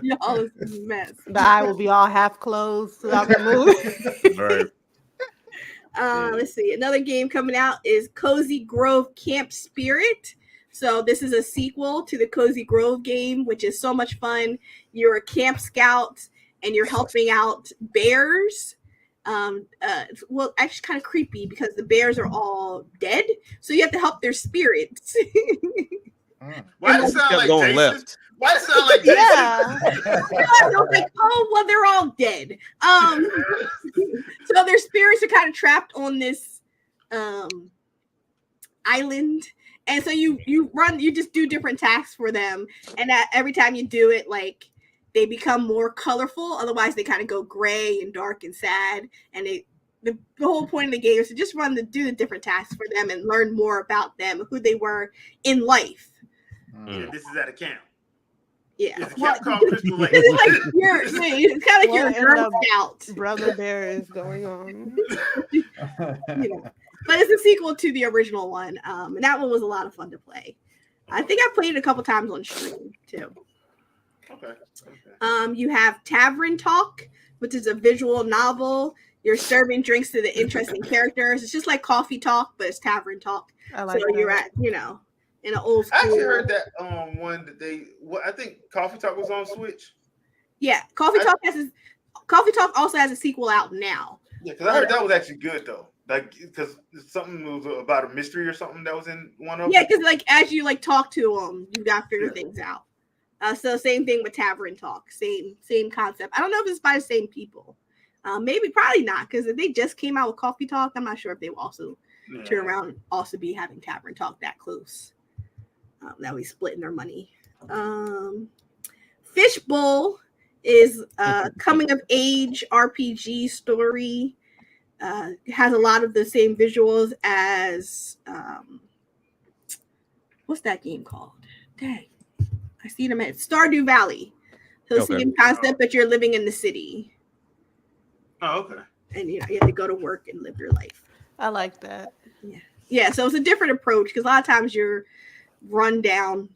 Y'all is a mess.
The eye will be all half closed throughout the movie.
Right.
Let's see. Another game coming out is Cozy Grove Camp Spirit. So this is a sequel to the Cozy Grove game, which is so much fun. You're a camp scout and you're helping out bears. Well, actually kind of creepy because the bears are all dead. So you have to help their spirits.
Why does it sound like Jason?
Left.
Why does it sound like Jason?
I was like, oh, well, they're all dead. So their spirits are kind of trapped on this island. And so you just do different tasks for them. And every time you do it, like, they become more colorful. Otherwise, they kind of go gray and dark and sad. And the whole point of the game is to just do the different tasks for them and learn more about them, who they were in life.
Yeah, this is at a camp.
Yeah,
it's a camp called Crystal Lake.
It's kind of like your Girl Scout.
Brother Bear is going on.
But it's a sequel to the original one, and that one was a lot of fun to play. I think I played it a couple times on stream too.
Okay.
You have Tavern Talk, which is a visual novel. You're serving drinks to the interesting characters. It's just like Coffee Talk, but it's Tavern Talk.
I like
so
that.
You're at, in an old school.
I actually heard that one that I think Coffee Talk was on Switch.
Yeah, Coffee Talk also has a sequel out now.
Yeah, because I heard that was actually good though. Like, because something was about a mystery or something that was in one of them.
Yeah, because like as you like talk to them, you got to figure things out. So same thing with Tavern Talk, same concept. I don't know if it's by the same people. Maybe, probably not, because if they just came out with Coffee Talk, I'm not sure if they will also turn around and also be having Tavern Talk that close. That we splitting their money. Fishbowl is a coming of age RPG story. It has a lot of the same visuals as what's that game called? Dang. I see them at Stardew Valley. So same concept, but you're living in the city.
Oh, okay.
And you have to go to work and live your life.
I like that.
Yeah. So it's a different approach because a lot of times you're run down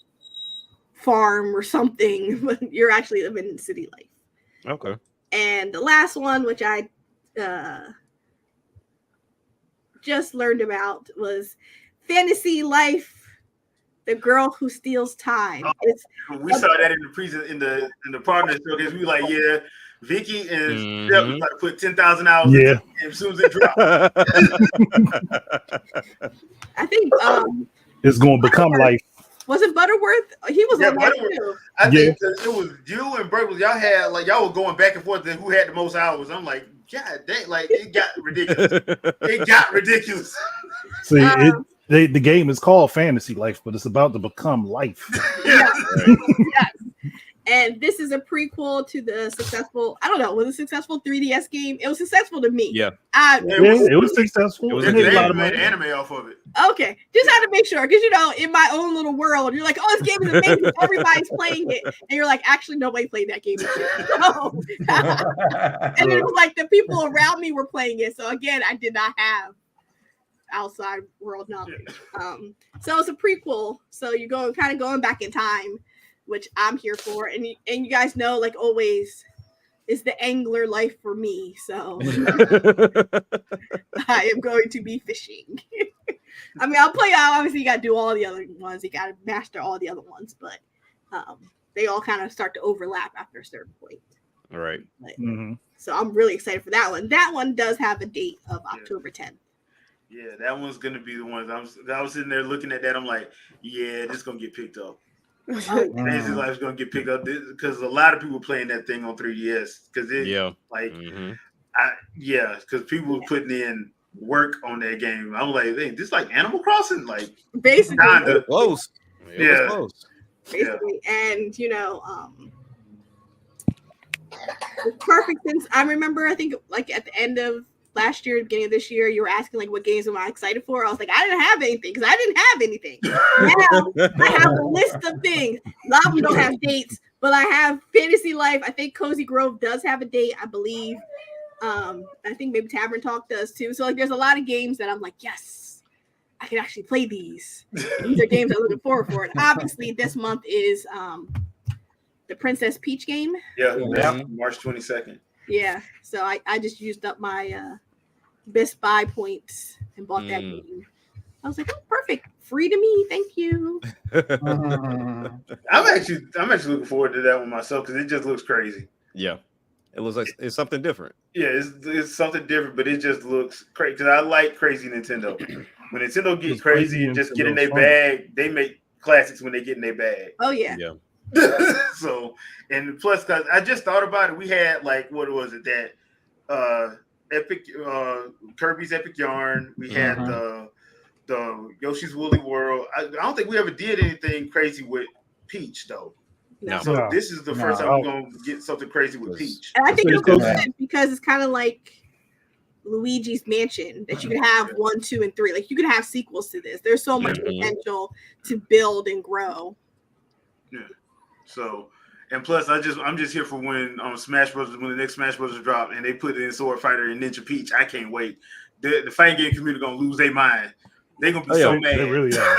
farm or something, but you're actually living in city life.
Okay.
And the last one, which I just learned about, was Fantasy Life. The Girl Who Steals Time.
We saw that in the partner showcase. We were like, yeah, Vikki and Steph was like put 10,000 hours in as soon as it dropped.
I think
it's going to become life.
Was it Butterworth? He was on that too.
I think it was you and Bert. Y'all were going back and forth to who had the most hours. I'm like, God dang, like it got ridiculous. It got ridiculous.
See, the game is called Fantasy Life, but it's about to become life.
Yes. And this is a prequel to the successful, I don't know, was it successful 3DS game? It was successful to me.
Yeah.
It was successful.
It was a lot of money. Anime off of it.
Okay. Just had to make sure. Because, in my own little world, you're like, oh, this game is amazing. Everybody's playing it. And you're like, actually, nobody played that game. And it was like the people around me were playing it. So, again, I did not have outside world knowledge. So it's a prequel. So you're going back in time, which I'm here for. And you guys know, like always, is the angler life for me. So I am going to be fishing. I mean, I'll play out. Obviously, you got to do all the other ones. You got to master all the other ones, but they all kind of start to overlap after a certain point.
All right.
So I'm really excited for that one. That one does have a date of October 10th.
Yeah, that one's gonna be the one. I was sitting there looking at that. I'm like, yeah, this is gonna get picked up. Crazy Life's gonna get picked up because a lot of people playing that thing on 3DS because because people were putting in work on that game. I'm like, hey, this is like Animal Crossing, like
basically
kinda
close. It was close.
Basically, and with perfect sense. I remember, I think like at the end of last year, beginning of this year, you were asking like what games am I excited for? I was like, I didn't have anything because I didn't have anything. Now I have a list of things. A lot of them don't have dates, but I have Fantasy Life. I think Cozy Grove does have a date, I believe. I think maybe Tavern Talk does too. So like there's a lot of games that I'm like, yes, I can actually play these. These are games I'm looking forward for. And obviously this month is the Princess Peach game.
Yeah, March 22nd.
Yeah, so I just used up my Best Buy points and bought that game. I was like, oh, perfect, free to me, thank you.
I'm actually looking forward to that one myself because it just looks crazy.
Yeah, it looks like it's something different.
Yeah, it's something different, but it just looks crazy because I like crazy Nintendo. When Nintendo gets crazy and just get in their bag, they make classics when they get in their bag.
Oh yeah.
So, and plus, because I just thought about it, we had like what was it that Epic Kirby's Epic Yarn. We had the Yoshi's Woolly World. I don't think we ever did anything crazy with Peach though.
No.
So this is the first time we're gonna get something crazy with Peach.
And I think it'll be good because it's kind of like Luigi's Mansion that you can have 1, 2, and 3. Like you can have sequels to this. There's so much potential to build and grow.
Yeah. So, and plus, I'm just here for when Smash Brothers, when the next Smash Brothers drop, and they put it in Sword Fighter and Ninja Peach. I can't wait. The fighting game community gonna lose their mind. They're gonna be so mad.
They really are.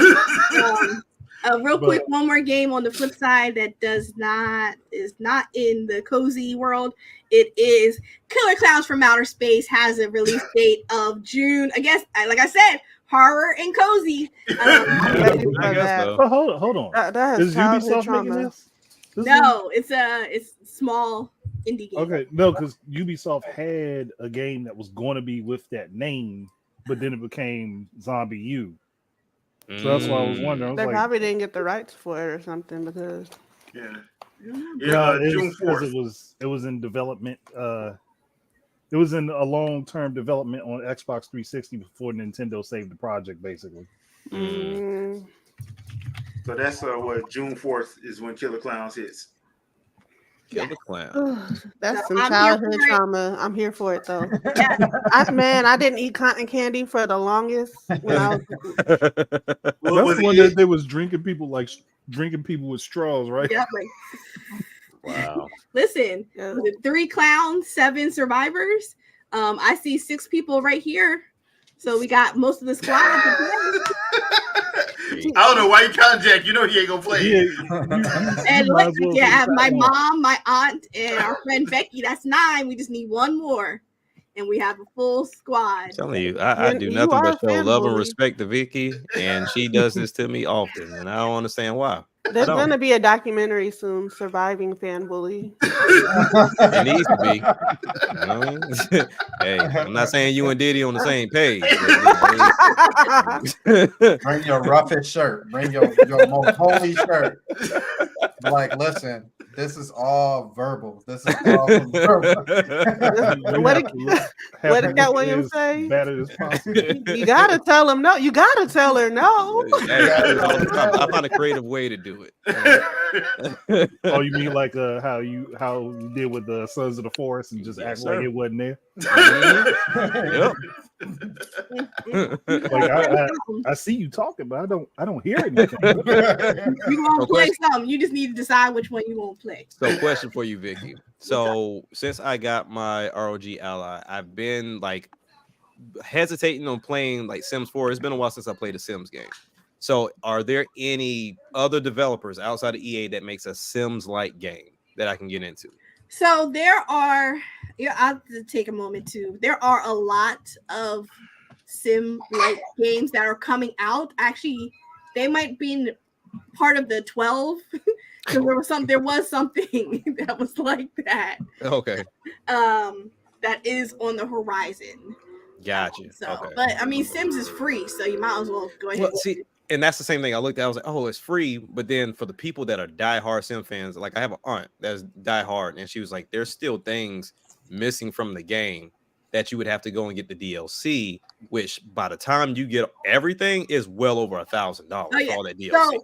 Real quick, one more game on the flip side that is not in the cozy world. It is Killer Clowns from Outer Space has a release date of June. I guess, like I said, horror and cozy.
I guess so.
Hold on.
That
is Ubisoft making this?
No, it's small indie game.
Okay, no, because Ubisoft had a game that was going to be with that name, but then it became Zombie U. So that's why I was wondering.
They probably didn't get the rights for it or something because
June
4th. It was in development. It was in a long-term development on Xbox 360 before Nintendo saved the project, basically.
So that's what June 4th is when Killer Clowns hits.
Killer Clowns.
That's some childhood trauma. I'm here for it though. I didn't eat cotton candy for the longest. When I was...
That's when they was drinking people with straws, right?
Yeah.
Wow.
Listen, 3 clowns, 7 survivors. I see 6 people right here. So we got most of the squad.
I don't know why you counting Jack. You know he ain't gonna play.
And I have my mom, my aunt, and our friend Becky. That's 9. We just need 1 more, and we have a full squad.
I'm telling you, I do nothing but show love and respect to Vikki, and she does this to me often, and I don't understand why.
There's going to be a documentary soon, Surviving Fan Bully.
It needs to be. You know? Hey, I'm not saying you and Diddy on the same page.
Bring your roughest shirt. Bring your most holy shirt. Like, listen, this is all verbal. This is all verbal.
What did Cat Williams say? You gotta tell him no. You gotta tell her no.
I found a creative way to do it.
Oh, you mean like how you did with the Sons of the Forest and just act like it wasn't there?
Yep.
Like I see you talking, but I don't hear anything.
You won't play something. You just need to decide which one you won't play.
So, question for you, Vikki. So, since I got my ROG Ally, I've been like hesitating on playing like Sims 4. It's been a while since I played a Sims game. So are there any other developers outside of EA that makes a Sims-like game that I can get into?
So there are, I'll have to take a moment too. There are a lot of sim-like games that are coming out. Actually, they might be part of the 12 because there was something that was like that.
Okay.
That is on the horizon.
Gotcha.
So,
okay.
But I mean, Sims is free, so you might as well go ahead.
Well, see, and that's the same thing. I looked at, I was like, oh, it's free. But then for the people that are diehard Sim fans, like I have an aunt that's diehard, and she was like, there's still things missing from the game that you would have to go and get the DLC, which by the time you get everything is well over $1,000 for all that DLC.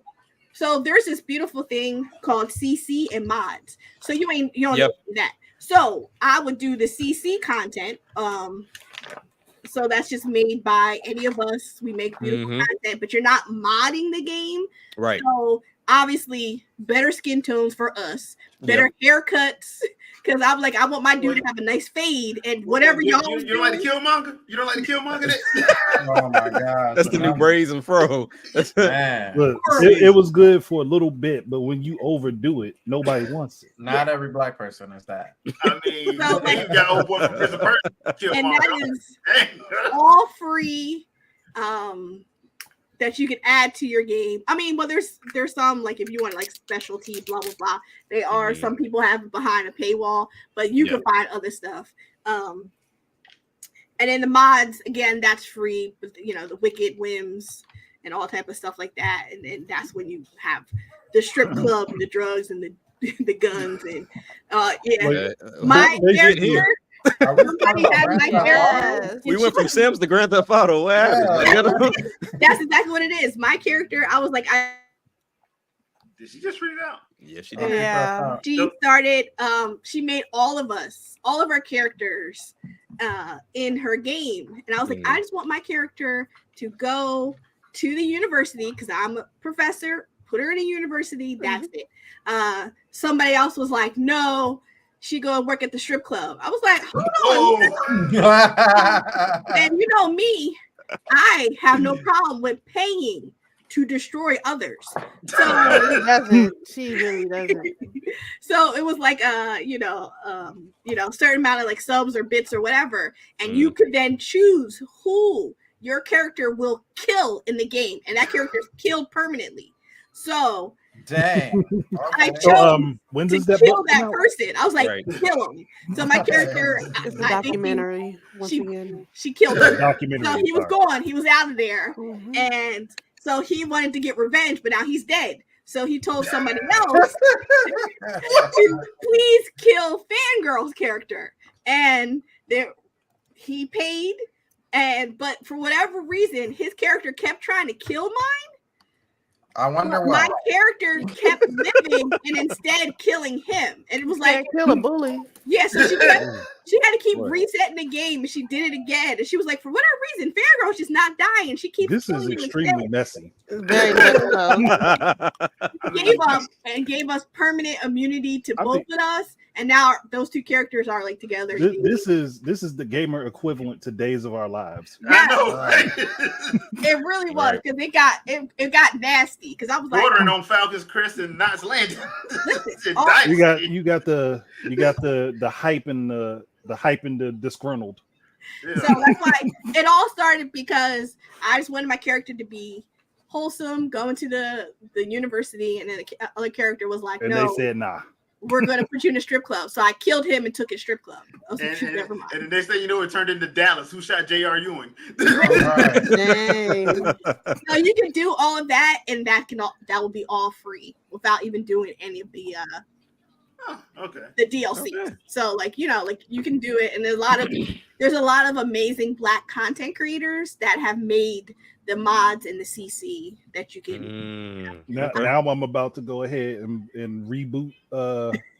So there's this beautiful thing called CC and mods. So you don't
Yep.
do that. So I would do the CC content. So that's just made by any of us. We make beautiful content, but you're not modding the game.
Right.
So obviously better skin tones for us, better haircuts. Because I'm like, I want my dude to have a nice fade and whatever
you
y'all
don't like the Killmonger? You don't like the Killmonger?
Oh my god.
That's the new braids and fro.
Man.
Look, it was good for a little bit, but when you overdo it, nobody wants it.
Not every black person is that.
I mean, so, like, you got old boy from Prison Person.
And that is all free. That you can add to your game. I mean, well, there's some like if you want like specialty, blah blah blah. They are some people have it behind a paywall, but you can find other stuff. And then the mods again, that's free. You know, the Wicked Whims and all type of stuff like that. And that's when you have the strip club, and the drugs, and the guns and my character.
We went from Sims to Grand Theft Auto.
That's exactly what it is. My character, I was like,
did she just read it out?
Yeah, she did.
Yeah.
She started. She made all of our characters, in her game, and I was like, I just want my character to go to the university because I'm a professor. Put her in a university. That's it. Somebody else was like, no. She go and work at the strip club. I was like, hold on. And you know me, I have no problem with paying to destroy others. So
she really doesn't.
So it was like certain amount of like subs or bits or whatever, and you could then choose who your character will kill in the game, and that character is killed permanently. So
dang.
I chose
when
to
does
kill that person. I was like, kill him. So my character,
it's a documentary.
She killed him.
Documentary.
So he was gone. He was out of there, and so he wanted to get revenge, but now he's dead. So he told somebody else to please kill Fangirl's character, and he paid, but for whatever reason, his character kept trying to kill mine.
I wonder why.
My character kept living and instead killing him. And it was like
kill a bully.
Yeah, so she had to keep resetting the game, and she did it again. And she was like, for whatever reason, Fairgirl's just not dying. She keeps
this is extremely messy.
Very much
gave us permanent immunity to both of us. And now those two characters are like together.
This is the gamer equivalent to Days of Our Lives.
I know.
It really was because it got nasty. Because I was like
bordering on Falcon's Crest and Knots Landing.
you got the hype and the disgruntled.
Yeah. So that's why it all started because I just wanted my character to be wholesome, going to the university, and then the other character was like,
and
no.
They said nah.
We're going to put you in a strip club. So I killed him and took his strip club. Never mind.
And the next thing you know, it turned into Dallas. Who shot J.R. Ewing?
So you can do all of that, and that will be all free without even doing any of the the DLC. Okay. So you can do it, and there's a lot of amazing Black content creators that have made the mods and the CC that you can.
Now I'm about to go ahead and reboot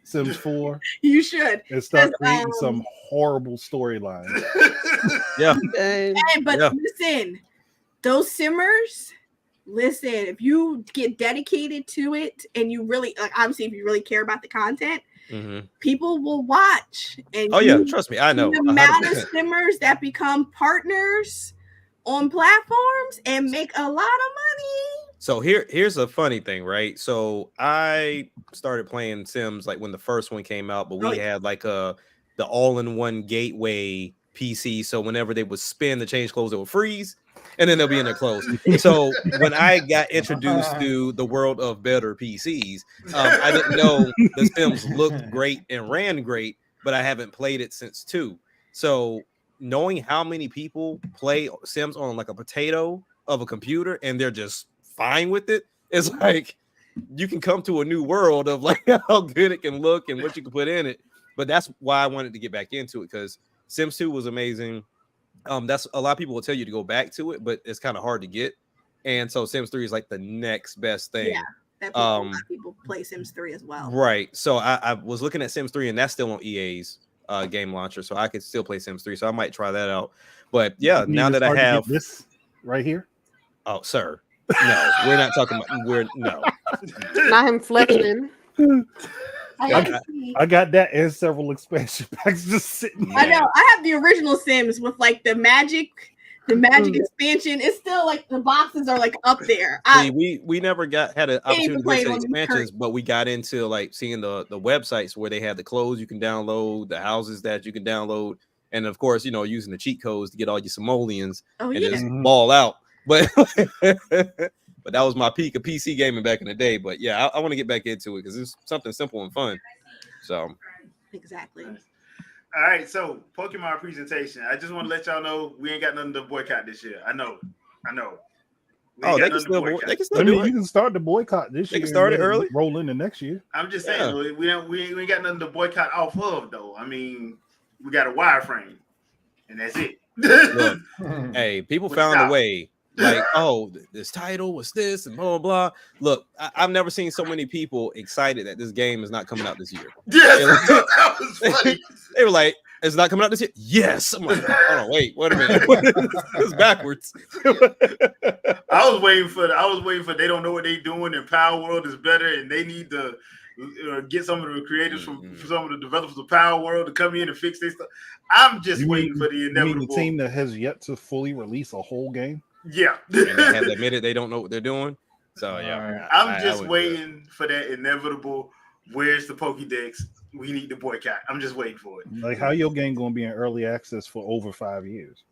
Sims 4.
You should.
And start creating some horrible storylines.
But listen, those simmers, listen, if you get dedicated to it and you really like, obviously, if you really care about the content, people will watch. And
oh yeah, trust me, I know
the amount
100%.
of simmers that become partners on platforms and make a lot of money.
So here's a funny thing, right? So I started playing Sims like when the first one came out, but we had like the all-in-one gateway PC. So whenever they would spin to change clothes, it would freeze, and then they'll be in their clothes. So when I got introduced to the world of better PCs, I didn't know the Sims looked great and ran great, but I haven't played it since 2. So knowing how many people play Sims on like a potato of a computer and they're just fine with it, it's like you can come to a new world of like how good it can look and what you can put in it. But that's why I wanted to get back into it, because Sims 2 was amazing. That's a lot of people will tell you to go back to it, but it's kind of hard to get. And so Sims 3 is like the next best thing.
Yeah, a lot of people play Sims 3 as well.
Right. So I was looking at Sims 3, and that's still on EA's game launcher, so I could still play Sims 3. So I might try that out. But yeah, now that I have
this right here.
Oh, sir. No, we're not talking about no.
Not him flexing.
I got that and several expansion packs just sitting there.
I know. I have the original Sims with like the magic expansion. It's still like the boxes are like up there.
We never had an opportunity to play the expansions, but we got into like seeing the websites where they had the clothes you can download, the houses that you can download, and of course, using the cheat codes to get all your simoleons and just ball out. But but that was my peak of PC gaming back in the day. But yeah, I want to get back into it because it's something simple and fun. So
exactly.
All right, so Pokemon presentation. I just want to let y'all know we ain't got nothing to boycott this year. I know.
They can still do it.
You can start the boycott this year.
They can start it early.
Roll into next year.
I'm just saying we ain't got nothing to boycott off of though. I mean, we got a wireframe, and that's it.
Look, hey, people found a way. Like, oh, this title was this and blah, blah, blah. Look, I've never seen so many people excited that this game is not coming out this year.
Yes, that was funny.
They were like, it's not coming out this year? Yes. I'm like, hold on, wait a minute. It's backwards.
I was waiting for they don't know what they're doing and Power World is better and they need to get some of the creators from some of the developers of Power World to come in and fix this stuff. I'm just waiting for the inevitable.
You mean the team that has yet to fully release a whole game?
Yeah.
And they have admitted they don't know what they're doing. So yeah.
I'm just waiting for that inevitable. Where's the Pokédex? We need to boycott. I'm just waiting for it.
Like, how your game gonna be in early access for over 5 years?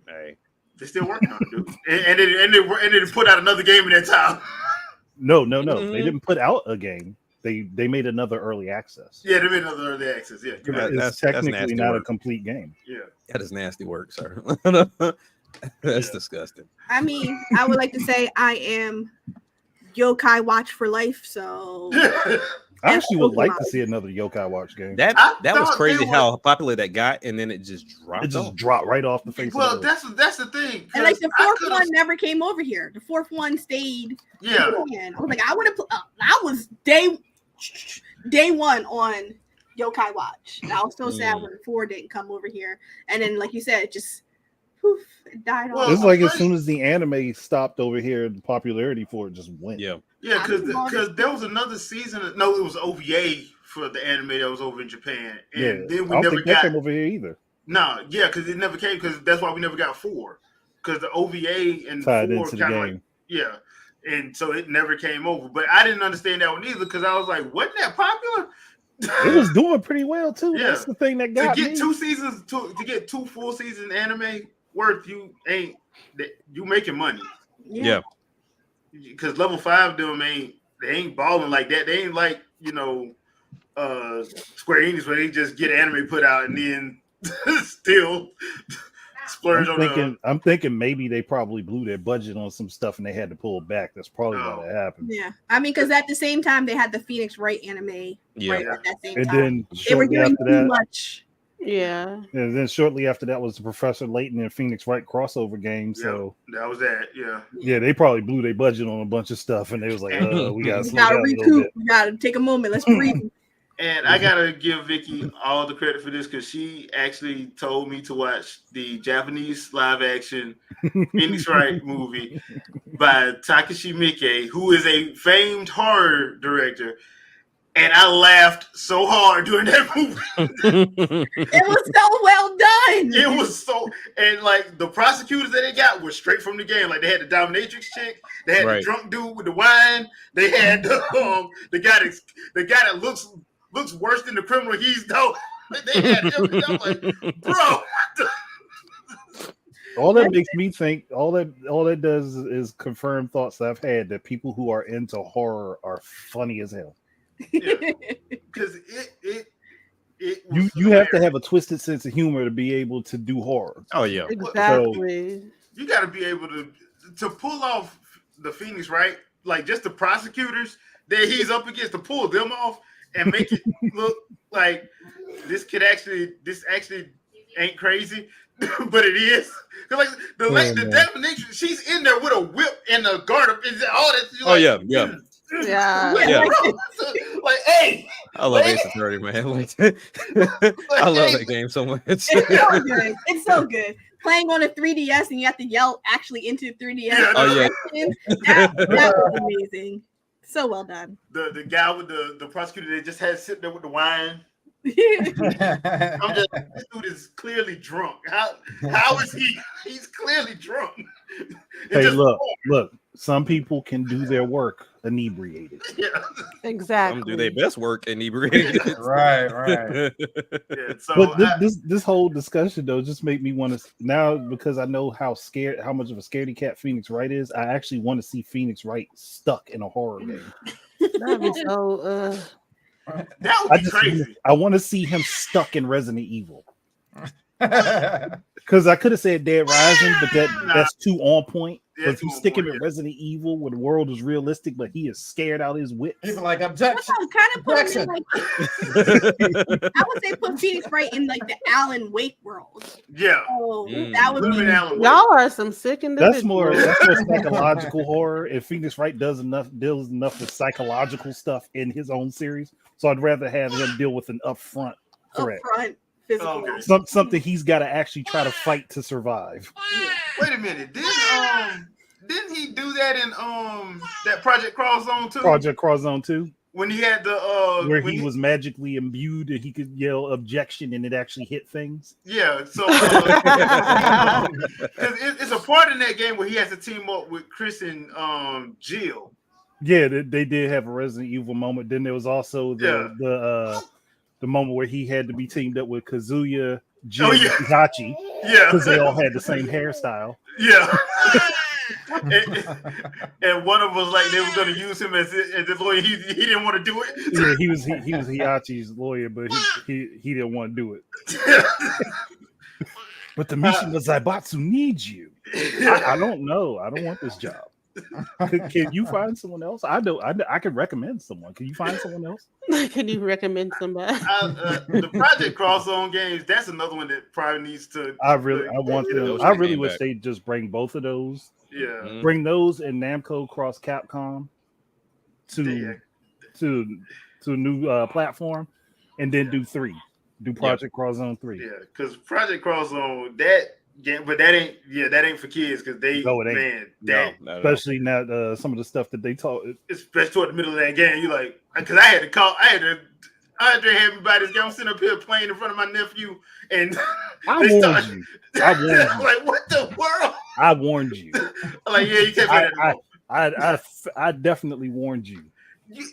Hey,
they're still working on it, dude. and they put out another game in that time.
No. They didn't put out a game. They made another early access.
Yeah, they made another early access. Yeah,
it's technically not a complete game.
Yeah,
that is nasty work, sir. That's disgusting.
I mean, I would like to say I am Yokai Watch for life. So
I actually would like to see another Yokai Watch game.
That was crazy how popular that got, and then it just dropped.
It just dropped right off the face.
Well, that's the thing.
And like the fourth one never came over here. The fourth one stayed.
Yeah.
I was like, I would have. I was day one on Yokai Watch. And I was so sad when 4 didn't come over here. And then, like you said, it just it died off.
It's like as soon as the anime stopped over here, the popularity for it just went.
Yeah, because there was another season. No, it was OVA for the anime that was over in Japan, and then we never got
came over here either.
No, because it never came. Because that's why we never got 4. Because the OVA and
tied
4
into the game.
And so it never came over. But I didn't understand that one either because I was like, wasn't that popular?
It was doing pretty well too.
Yeah.
That's the thing that got
to get
me.
2 seasons to get 2 full season anime worth, you making money.
Yeah.
Because level 5 them ain't balling like that. They ain't like Square Enix where they just get anime put out and then still splurge
I'm thinking maybe they probably blew their budget on some stuff and they had to pull back. That's probably what happened.
Yeah, I mean, because at the same time they had the Phoenix Wright anime.
Yeah.
Right at that same
and
time.
then
They were doing
after
too
that,
much.
Yeah.
And then shortly after that was the Professor Layton and Phoenix Wright crossover game. So
that was that. Yeah.
Yeah, they probably blew their budget on a bunch of stuff, and they was like, "We gotta slow down a little
recoup.
bit.
We gotta take a moment. Let's breathe."
And I gotta give Vikki all the credit for this because she actually told me to watch the Japanese live action Phoenix Wright movie by Takashi Miike, who is a famed horror director. And I laughed so hard during that movie.
It was so well done.
It was so, and like the prosecutors that they got were straight from the game. Like they had the dominatrix chick, they had the drunk dude with the wine, they had the guy that looks worse than the criminal he's done. They had everything. I'm like, bro.
All that makes me think, all that does is confirm thoughts I've had that people who are into horror are funny as hell.
Because
you have to have a twisted sense of humor to be able to do horror.
Oh yeah,
exactly.
So you got to be able to pull off the Phoenix, right? Like just the prosecutors that he's up against, to pull them off and make it look like this actually ain't crazy, but it is. Like the definition, she's in there with a whip and a guard up and all that.
Oh
like,
yeah.
Yeah.
Like, hey,
I love Ace Attorney, man. Like, I love that game so much.
It's so good. It's so good. Playing on a 3DS and you have to yell actually into 3DS.
Yeah.
Oh yeah.
That was amazing. So well done.
The guy with the prosecutor, they just had sitting there with the wine. This dude is clearly drunk. How is he? He's clearly drunk.
Hey, look. Some people can do their work inebriated.
Yeah.
Exactly.
Some do their best work inebriated.
Right.
Yeah, so
But this whole discussion though just make me want to now, because I know how much of a scaredy cat Phoenix Wright is. I actually want to see Phoenix Wright stuck in a horror game.
That'd be so.
that would be crazy.
I want to see him stuck in Resident Evil. Because I could have said Dead Rising, but that's too on point. But if you stick him in Resident Evil where the world is realistic, but he is scared out his wits.
People like objection.
Kind of put him in, like, I would say put Phoenix Wright in like the Alan Wake world.
Yeah.
So that would be
y'all are some sick individuals.
That's more psychological horror. If Phoenix Wright deals enough with psychological stuff in his own series, so I'd rather have him deal with an upfront threat.
Physical.
Something he's got to actually try to fight to survive.
Wait a minute. Didn't he do that in that Project Cross Zone 2?
Project Cross Zone 2?
When he had the
where he was magically imbued and he could yell objection and it actually hit things.
Yeah, so it's a part in that game where he has to team up with Chris and Jill.
Yeah, they did have a Resident Evil moment. Then there was also the moment where he had to be teamed up with Kazuya, Jill, and Hihachi. Yeah, because they all had the same hairstyle.
Yeah. and one of them was like they were going to use him as the lawyer. He didn't want to do it.
Yeah, he was Hiachi's lawyer, but he didn't want to do it. But the Mishima Zaibatsu needs you. I don't know. I don't want this job. Can you find someone else? I can recommend someone. Can you find someone else?
Can you recommend somebody?
The Project Cross Zone games. That's another one that probably needs to.
I really wish they just bring both of those.
Yeah,
bring those and Namco Cross Capcom to a new platform, and then do Project Cross Zone 3.
Yeah, because Project Cross Zone that ain't for kids because they
especially now some of the stuff that they taught,
especially toward the middle of that game. You like because I had to have everybody. I'm sitting up here playing in front of my nephew, and
I warned you.
Like, what the world?
I warned you.
Like, yeah, you can't play that.
I definitely warned you.
He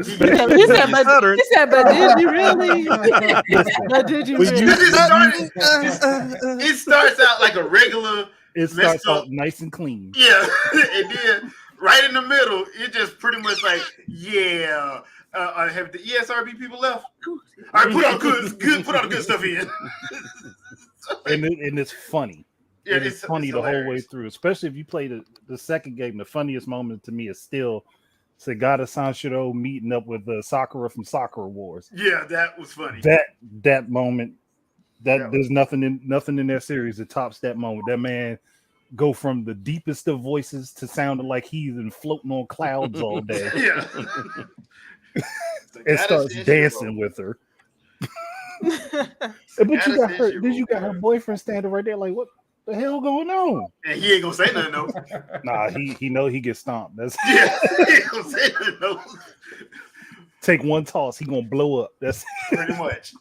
said, but did you really?
It starts out like a regular.
It starts out nice and clean.
Yeah, and then right in the middle, it just pretty much like, yeah. Have the ESRB people left? All right, put all the good stuff in.
and it's funny. Yeah, it's funny the whole way through, especially if you play the second game. The funniest moment to me is still Sagata Sanshiro meeting up with Sakura from Sakura Wars.
Yeah, that was funny.
That moment, there's nothing in their series that tops that moment. That man go from the deepest of voices to sounding like he's been floating on clouds all day.
Yeah.
and starts dancing with her. But you got her. Then you got her boyfriend standing right there, like, what the hell going on?
And he ain't gonna say nothing though.
Nah, he know he gets stomped. That's
He ain't gonna say nothing though.
Take one toss, he gonna blow up. That's
pretty much.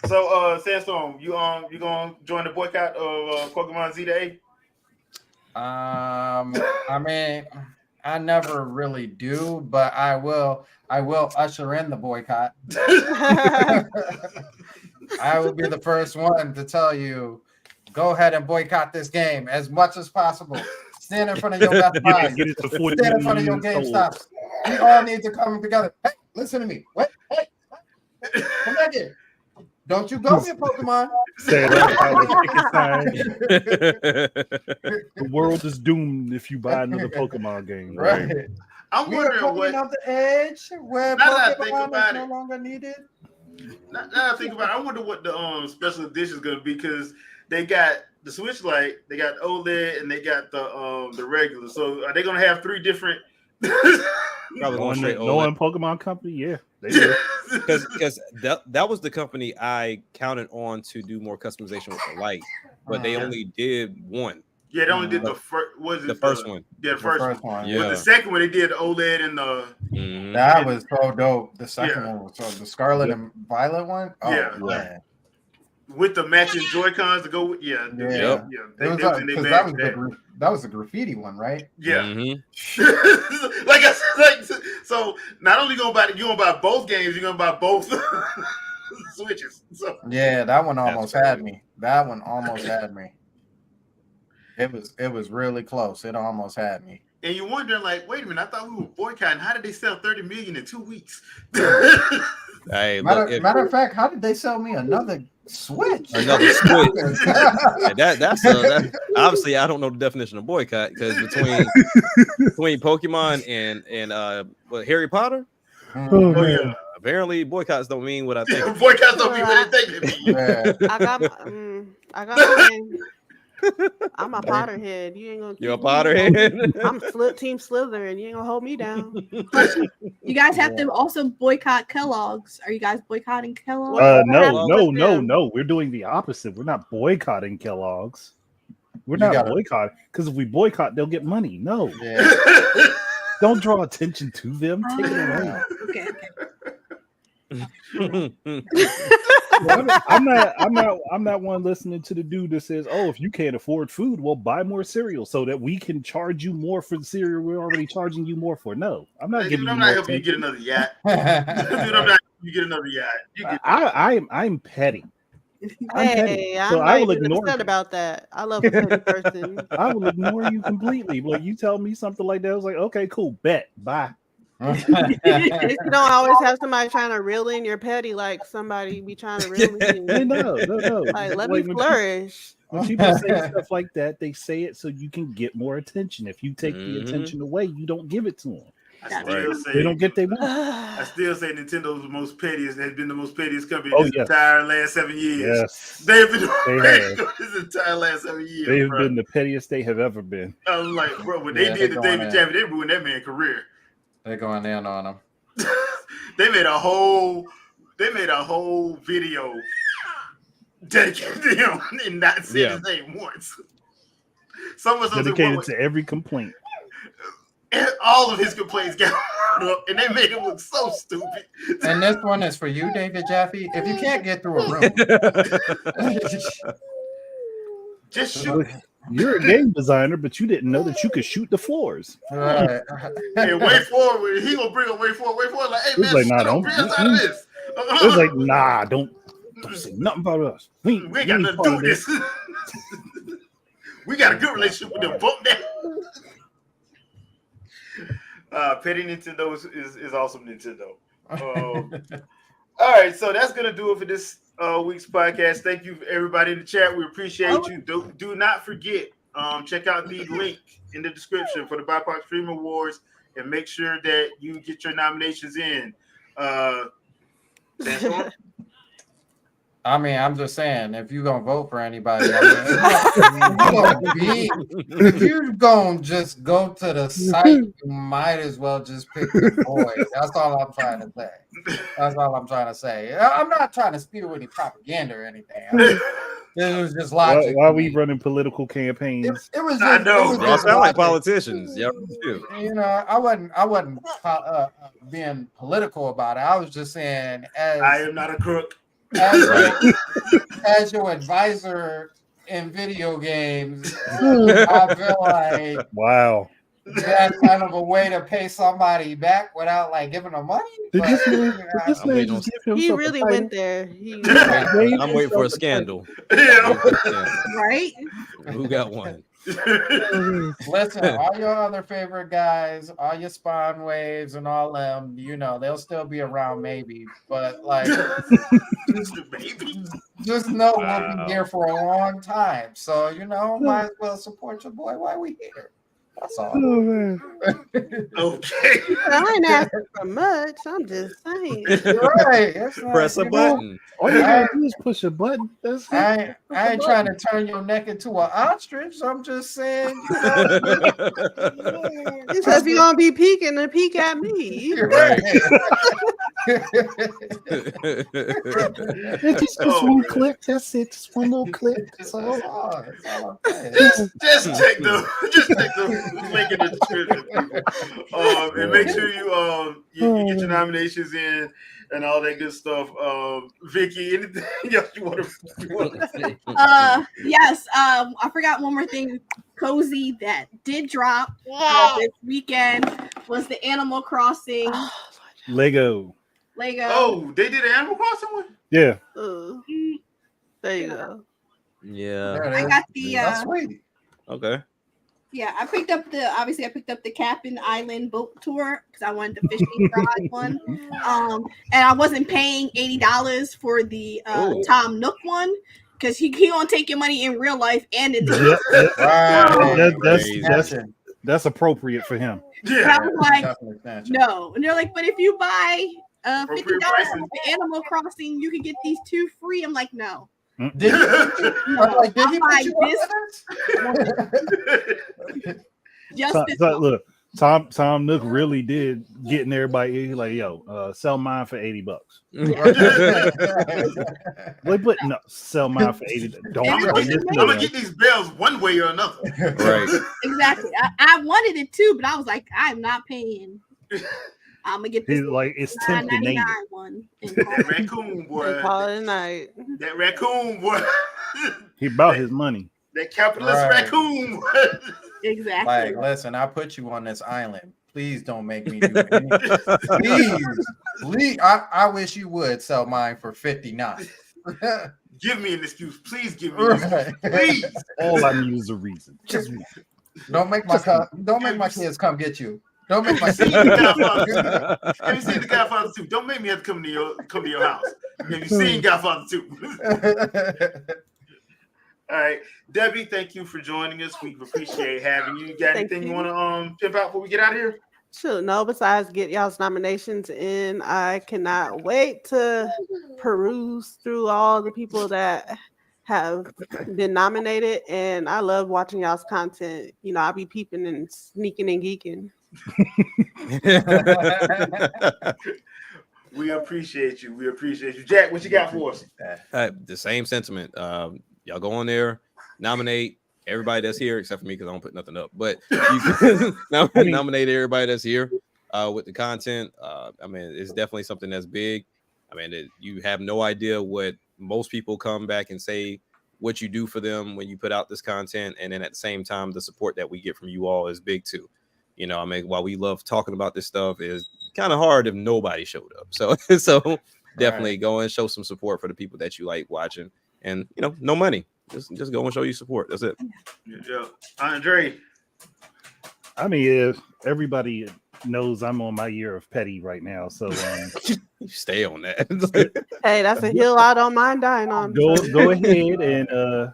So, Sandstorm, you gonna join the boycott of Pokemon Z-Day?
I mean, I never really do, but I will usher in the boycott. I will be the first one to tell you, go ahead and boycott this game as much as possible. Stand in front of your Best Buys. Stand in front of your GameStops. We all need to come together. Hey, listen to me. What? Hey, come back here. Don't you go get Pokemon.
The world is doomed if you buy another Pokemon game.
Right.
I'm wondering what
on the edge where Pokemon is no longer needed.
Now I think about it, I wonder what the special edition is going to be, because they got the Switch Lite, they got OLED, and they got the regular. So are they going to have 3 different?
Probably going straight OLED.
Knowing Pokemon Company, yeah, they do.
Because that was the company I counted on to do more customization with the Lite, but they only did one.
Yeah, they only did the first. Was it
the first one?
Yeah, the first one.
Yeah.
But the second one, they did OLED and the.
That was so dope. The second one was so the Scarlet and Violet one. Oh,
yeah,
man.
With the matching Joy-Cons to go with,
That was the graffiti one, right?
Yeah. Like I said, so not only you gonna buy both games, you're gonna buy both Switches. So
yeah, that one almost had me. That one almost had me. It was really close. It almost had me.
And you're wondering, like, wait a minute, I thought we were boycotting. How did they sell 30 million in 2 weeks?
Hey,
matter of fact, how did they sell me another Switch?
Another Switch. That's obviously I don't know the definition of boycott, because between Pokemon and Harry Potter.
Oh yeah.
Apparently, boycotts don't mean what I think.
Boycotts don't mean what they think they mean.
I got mine. I'm a Potterhead. You ain't gonna.
You're a Potterhead.
I'm Team Slytherin. You ain't gonna hold me down.
You guys have to also boycott Kellogg's. Are you guys boycotting Kellogg's?
No. We're doing the opposite. We're not boycotting Kellogg's. We're not boycotting, because if we boycott, they'll get money. No.
Yeah.
Don't draw attention to them. Take it away.
Okay.
I'm not one listening to the dude that says, "Oh, if you can't afford food, well, buy more cereal so that we can charge you more for the cereal we're already charging you more for." No, I'm not giving you.
I'm not helping you get another yacht. Dude, I'm not helping you get another yacht.
I'm petty.
I'm not even upset about that. I love a petty person.
I will ignore you completely. Like, you tell me something like that, I was like, okay, cool, bet, bye.
You don't always have somebody trying to reel in your petty, like somebody be trying to reel in.
No.
Like, let me flourish.
When people say stuff like that, they say it so you can get more attention. If you take the attention away, you don't give it to them. They don't get their money.
I still say Nintendo's the most pettiest. Has been the most pettiest company this entire last 7 years.
Yes,
they've been this entire last 7 years.
They have been the pettiest they have ever been.
I'm like, bro, when they did the David Champion, they ruined that man's career.
They're going in on him.
They made a whole video dedicated to him and not say his name once.
Dedicated to every complaint.
And all of his complaints got up, and they made him look so stupid.
And this one is for you, David Jaffe. If you can't get through a room,
just shoot.
You're a game designer, but you didn't know that you could shoot the floors.
Right.
Hey, way forward. He gonna bring a way forward. Like, hey, man,
don't
bring us out of this.
It was like, nah, don't say nothing about us. We
ain't got nothing to do with this. We got a good relationship with them. Bump that. Petty Nintendo is awesome Nintendo. All right, so that's gonna do it for this week's podcast. Thank you, everybody in the chat. We appreciate you. Do not forget, check out the link in the description for the BiPOC Stream Awards, and make sure that you get your nominations in.
I mean, I'm just saying, if you're gonna vote for anybody, if you're gonna just go to the site, you might as well just pick the boys. That's all I'm trying to say. That's all I'm trying to say. I'm not trying to spew any propaganda or anything. It was just logic.
Why are we running political campaigns?
It was
I
just,
know.
it was
Y'all
just
sound like
logic.
politicians. Y'all do.
You know, I wasn't being political about it. I was just saying,
I am not a crook.
as your advisor in video games, I feel like
Wow.
that's kind of a way to pay somebody back without like giving them money.
Did
But,
this man
waiting
just
on-
give
He
himself a
really
title?
went there.
I'm waiting for a scandal.
Yeah.
Right?
Who got one?
listen, all your other favorite guys, all your spawn waves and all them, you know, they'll still be around maybe, but like just know we'll be here for a long time. So, you know, might as well support your boy while we here. That's all.
Oh, man.
Okay.
I ain't asking for much. I'm just saying.
Right. That's not,
Press a
you know,
button.
All you gotta do is push a button. That's it.
I ain't trying to turn your neck into an ostrich. I'm just saying, you know,
He said if you're gonna be peeking, then peek at me.
Right.
It's just one clip. That's it. Just one little clip. That's all.
That's all I'm saying.
Just check the link in the description, people. And make sure you get your nominations in and all that good stuff. Vikki, anything else you want to say?
Yes. I forgot one more thing. Cozy that did drop this weekend was the Animal Crossing
Lego.
Lego.
Oh, they did an Animal Crossing one?
Yeah.
There you go.
Yeah.
There it
I
is.
got the
That's sweet.
Okay.
yeah, I picked up the Cap'n Island boat tour because I wanted the fishing rod one. And I wasn't paying $80 for the Tom Nook one because he gonna take your money in real life and in the
Right.
That's appropriate for him.
And I was like, no. And they're like, but if you buy $50
Appropriate
for
prices.
the Animal Crossing, you can get these 2 free. I'm like, no.
Did he put you on
Just
So,
this
so
one.
look, Tom Nook really did getting everybody. He's like, yo, sell mine for $80. Wait, but no, sell mine for $80. Don't.
I'm gonna get these bells one way or another.
Right.
Exactly. I wanted it too, but I was like, I'm not paying. I'm gonna get this
He's like, it's tempting.
$9.99 one.
That raccoon boy.
Call it a night.
That raccoon boy.
He about his money.
That capitalist raccoon boy.
Exactly.
Like, listen, I put you on this island. Please don't make me do anything. Please. I wish you would sell mine for $59.
Give me an excuse. Please give me an excuse. Please.
All I need is a reason. Just one.
Don't make my kids come get you. Don't make my
Have you seen the Godfather 2? Don't make me have to come to your house. Have you seen Godfather 2? All right, Debbie, thank you for joining us. We appreciate having you. Got anything you want to pimp out before we get out of here?
Sure. No, besides get y'all's nominations in, I cannot wait to peruse through all the people that have been nominated, and I love watching y'all's content. You know, I'll be peeping and sneaking and geeking.
We appreciate you. We appreciate you. Jack, what you got for us?
The same sentiment. Y'all go on there, nominate everybody that's here, except for me because I don't put nothing up. But you can nominate everybody that's here with the content. I mean, it's definitely something that's big. I mean, you have no idea what most people come back and say what you do for them when you put out this content. And then at the same time, the support that we get from you all is big too. You know, I mean, while we love talking about this stuff, is kind of hard if nobody showed up. So definitely go and show some support for the people that you like watching. And, you know, no money. Just go and show you support. That's it.
Yeah. Andre.
I mean, if everybody knows I'm on my year of petty right now, so
you stay on that.
Hey, that's a hill I don't mind dying on.
Go ahead and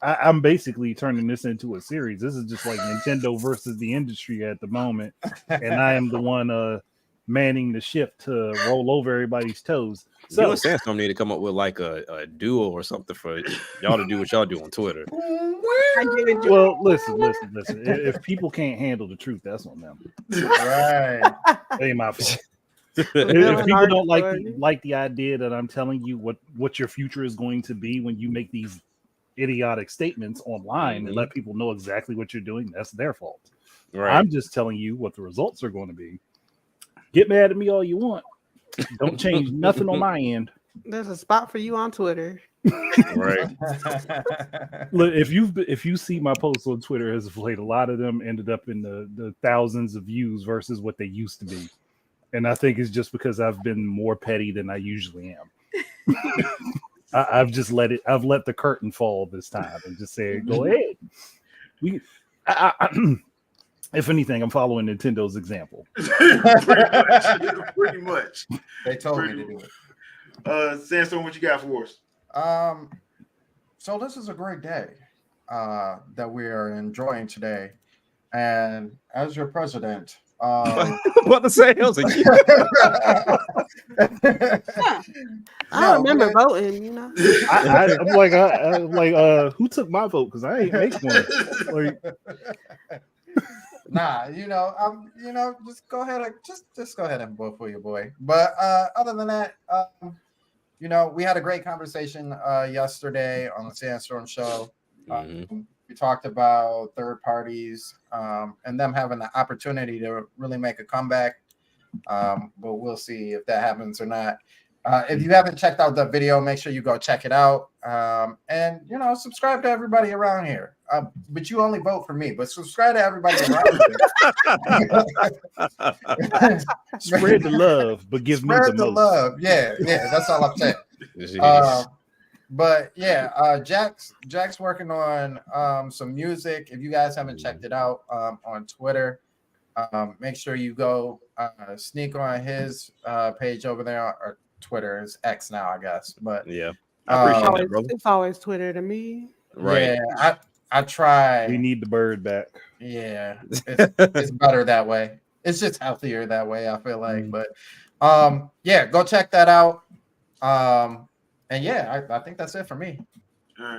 I'm basically turning this into a series. This is just like Nintendo versus the industry at the moment, and I am the one manning the ship to roll over everybody's toes.
So
So
you and Sandstorm need to come up with like a duo or something for y'all to do what y'all do on Twitter.
Well, listen. If people can't handle the truth, that's on them.
Right.
It ain't my fault. If
Villain
people don't
story.
like the idea that I'm telling you what your future is going to be when you make these idiotic statements online and let people know exactly what you're doing, that's their fault.
Right.
I'm just telling you what the results are going to be. Get mad at me all you want. Don't change nothing on my end.
There's a spot for you on Twitter.
Right.
Look, if you see my posts on Twitter as of late, a lot of them ended up in the thousands of views versus what they used to be. And I think it's just because I've been more petty than I usually am. I've let the curtain fall this time and just said, go ahead. If anything, I'm following Nintendo's example.
Pretty much.
They told me to do it.
Sandstorm, what you got for us?
So this is a great day that we are enjoying today. And as your president,
What to say? I was like,
I remember voting, you know.
I'm like, who took my vote? Because I ain't make one. Like,
nah, just go ahead and just go ahead and vote for your boy. But other than that, we had a great conversation yesterday on the Sandstorm show. We talked about third parties and them having the opportunity to really make a comeback. But we'll see if that happens or not. If you haven't checked out that video, make sure you go check it out. And subscribe to everybody around here. But you only vote for me, but subscribe to everybody around here.
spread the love, but give me the most.
Love. Yeah, that's all I'm saying. But yeah, Jack's working on some music. If you guys haven't checked it out on Twitter, make sure you go sneak on his page over there. Or Twitter is X now, I guess. But
yeah, I appreciate that, brother.
It's always Twitter to me.
Right.
Yeah, I try.
We need the bird back.
Yeah, it's better that way. It's just healthier that way, I feel like. But yeah, go check that out. And yeah, I think that's it for me.
All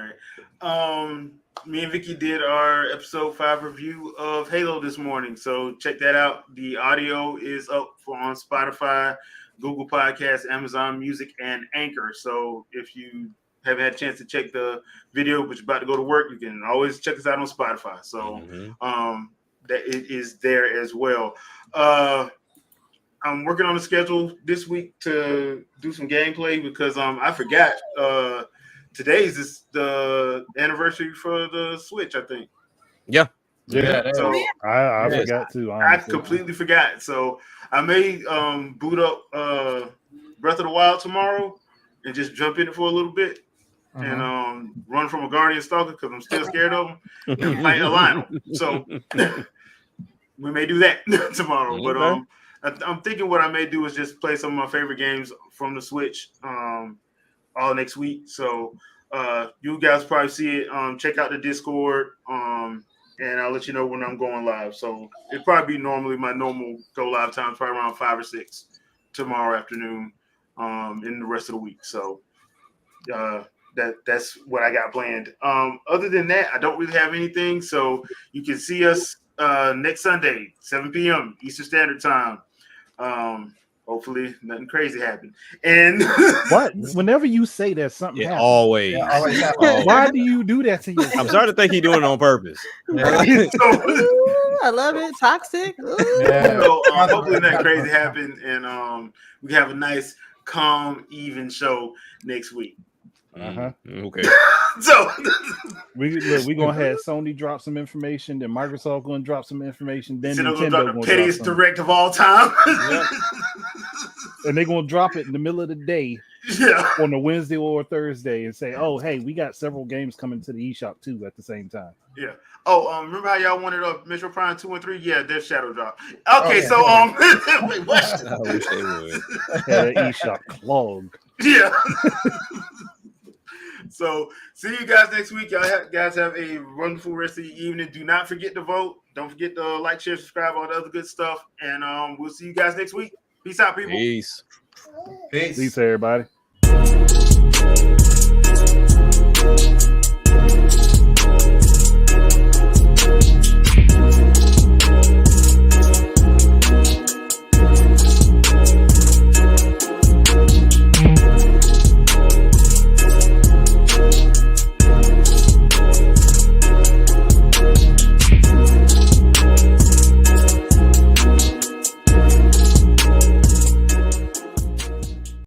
right. Me and Vikki did our episode 5 review of Halo this morning, so check that out. The audio is up on Spotify, Google Podcasts, Amazon Music, and Anchor. So if you haven't had a chance to check the video, but you're about to go to work, you can always check us out on Spotify. So that it is there as well. I'm working on a schedule this week to do some gameplay because I forgot today's the anniversary for the Switch, I think.
Yeah.
So
I forgot to.
I
Honestly.
completely forgot. So I may boot up Breath of the Wild tomorrow and just jump in it for a little bit and run from a Guardian Stalker because I'm still scared of him and fight a Lionel. So we may do that tomorrow.
Okay.
But I'm thinking what I may do is just play some of my favorite games from the Switch all next week. So you guys probably see it. Check out the Discord, and I'll let you know when I'm going live. So it'll probably be my normal go live time, probably around 5 or 6 tomorrow afternoon in the rest of the week. So that's what I got planned. Other than that, I don't really have anything. So you can see us next Sunday, 7 p.m. Eastern Standard Time. Hopefully nothing crazy happened. And
what? Whenever you say that something happens,
always.
Yeah, always happens.
Why do you do that to yourself?
I'm starting to think he's doing it on purpose.
Ooh, I love it. Toxic.
Yeah.
So hopefully nothing crazy happened, and we can have a nice, calm, even show next week.
Okay.
So
we gonna have Sony drop some information, then Microsoft gonna drop some information, then
Nintendo
Nintendo
gonna drop the pettiest direct of all time.
And they're gonna drop it in the middle of the day, on a Wednesday or a Thursday, and say, "Oh, hey, we got several games coming to the eShop too at the same time."
Yeah. Oh, remember how y'all wanted Metro Prime 2 and 3? Yeah, there's Shadow Drop. Okay, so wait, what?
I wish they would.
Yeah, the eShop clogged.
Yeah. So see you guys next week. Y'all guys have a wonderful rest of the evening. Do not forget to vote. Don't forget to like, share, subscribe, all the other good stuff. And we'll see you guys next week. Peace out, people.
Peace.
Peace.
Peace, everybody.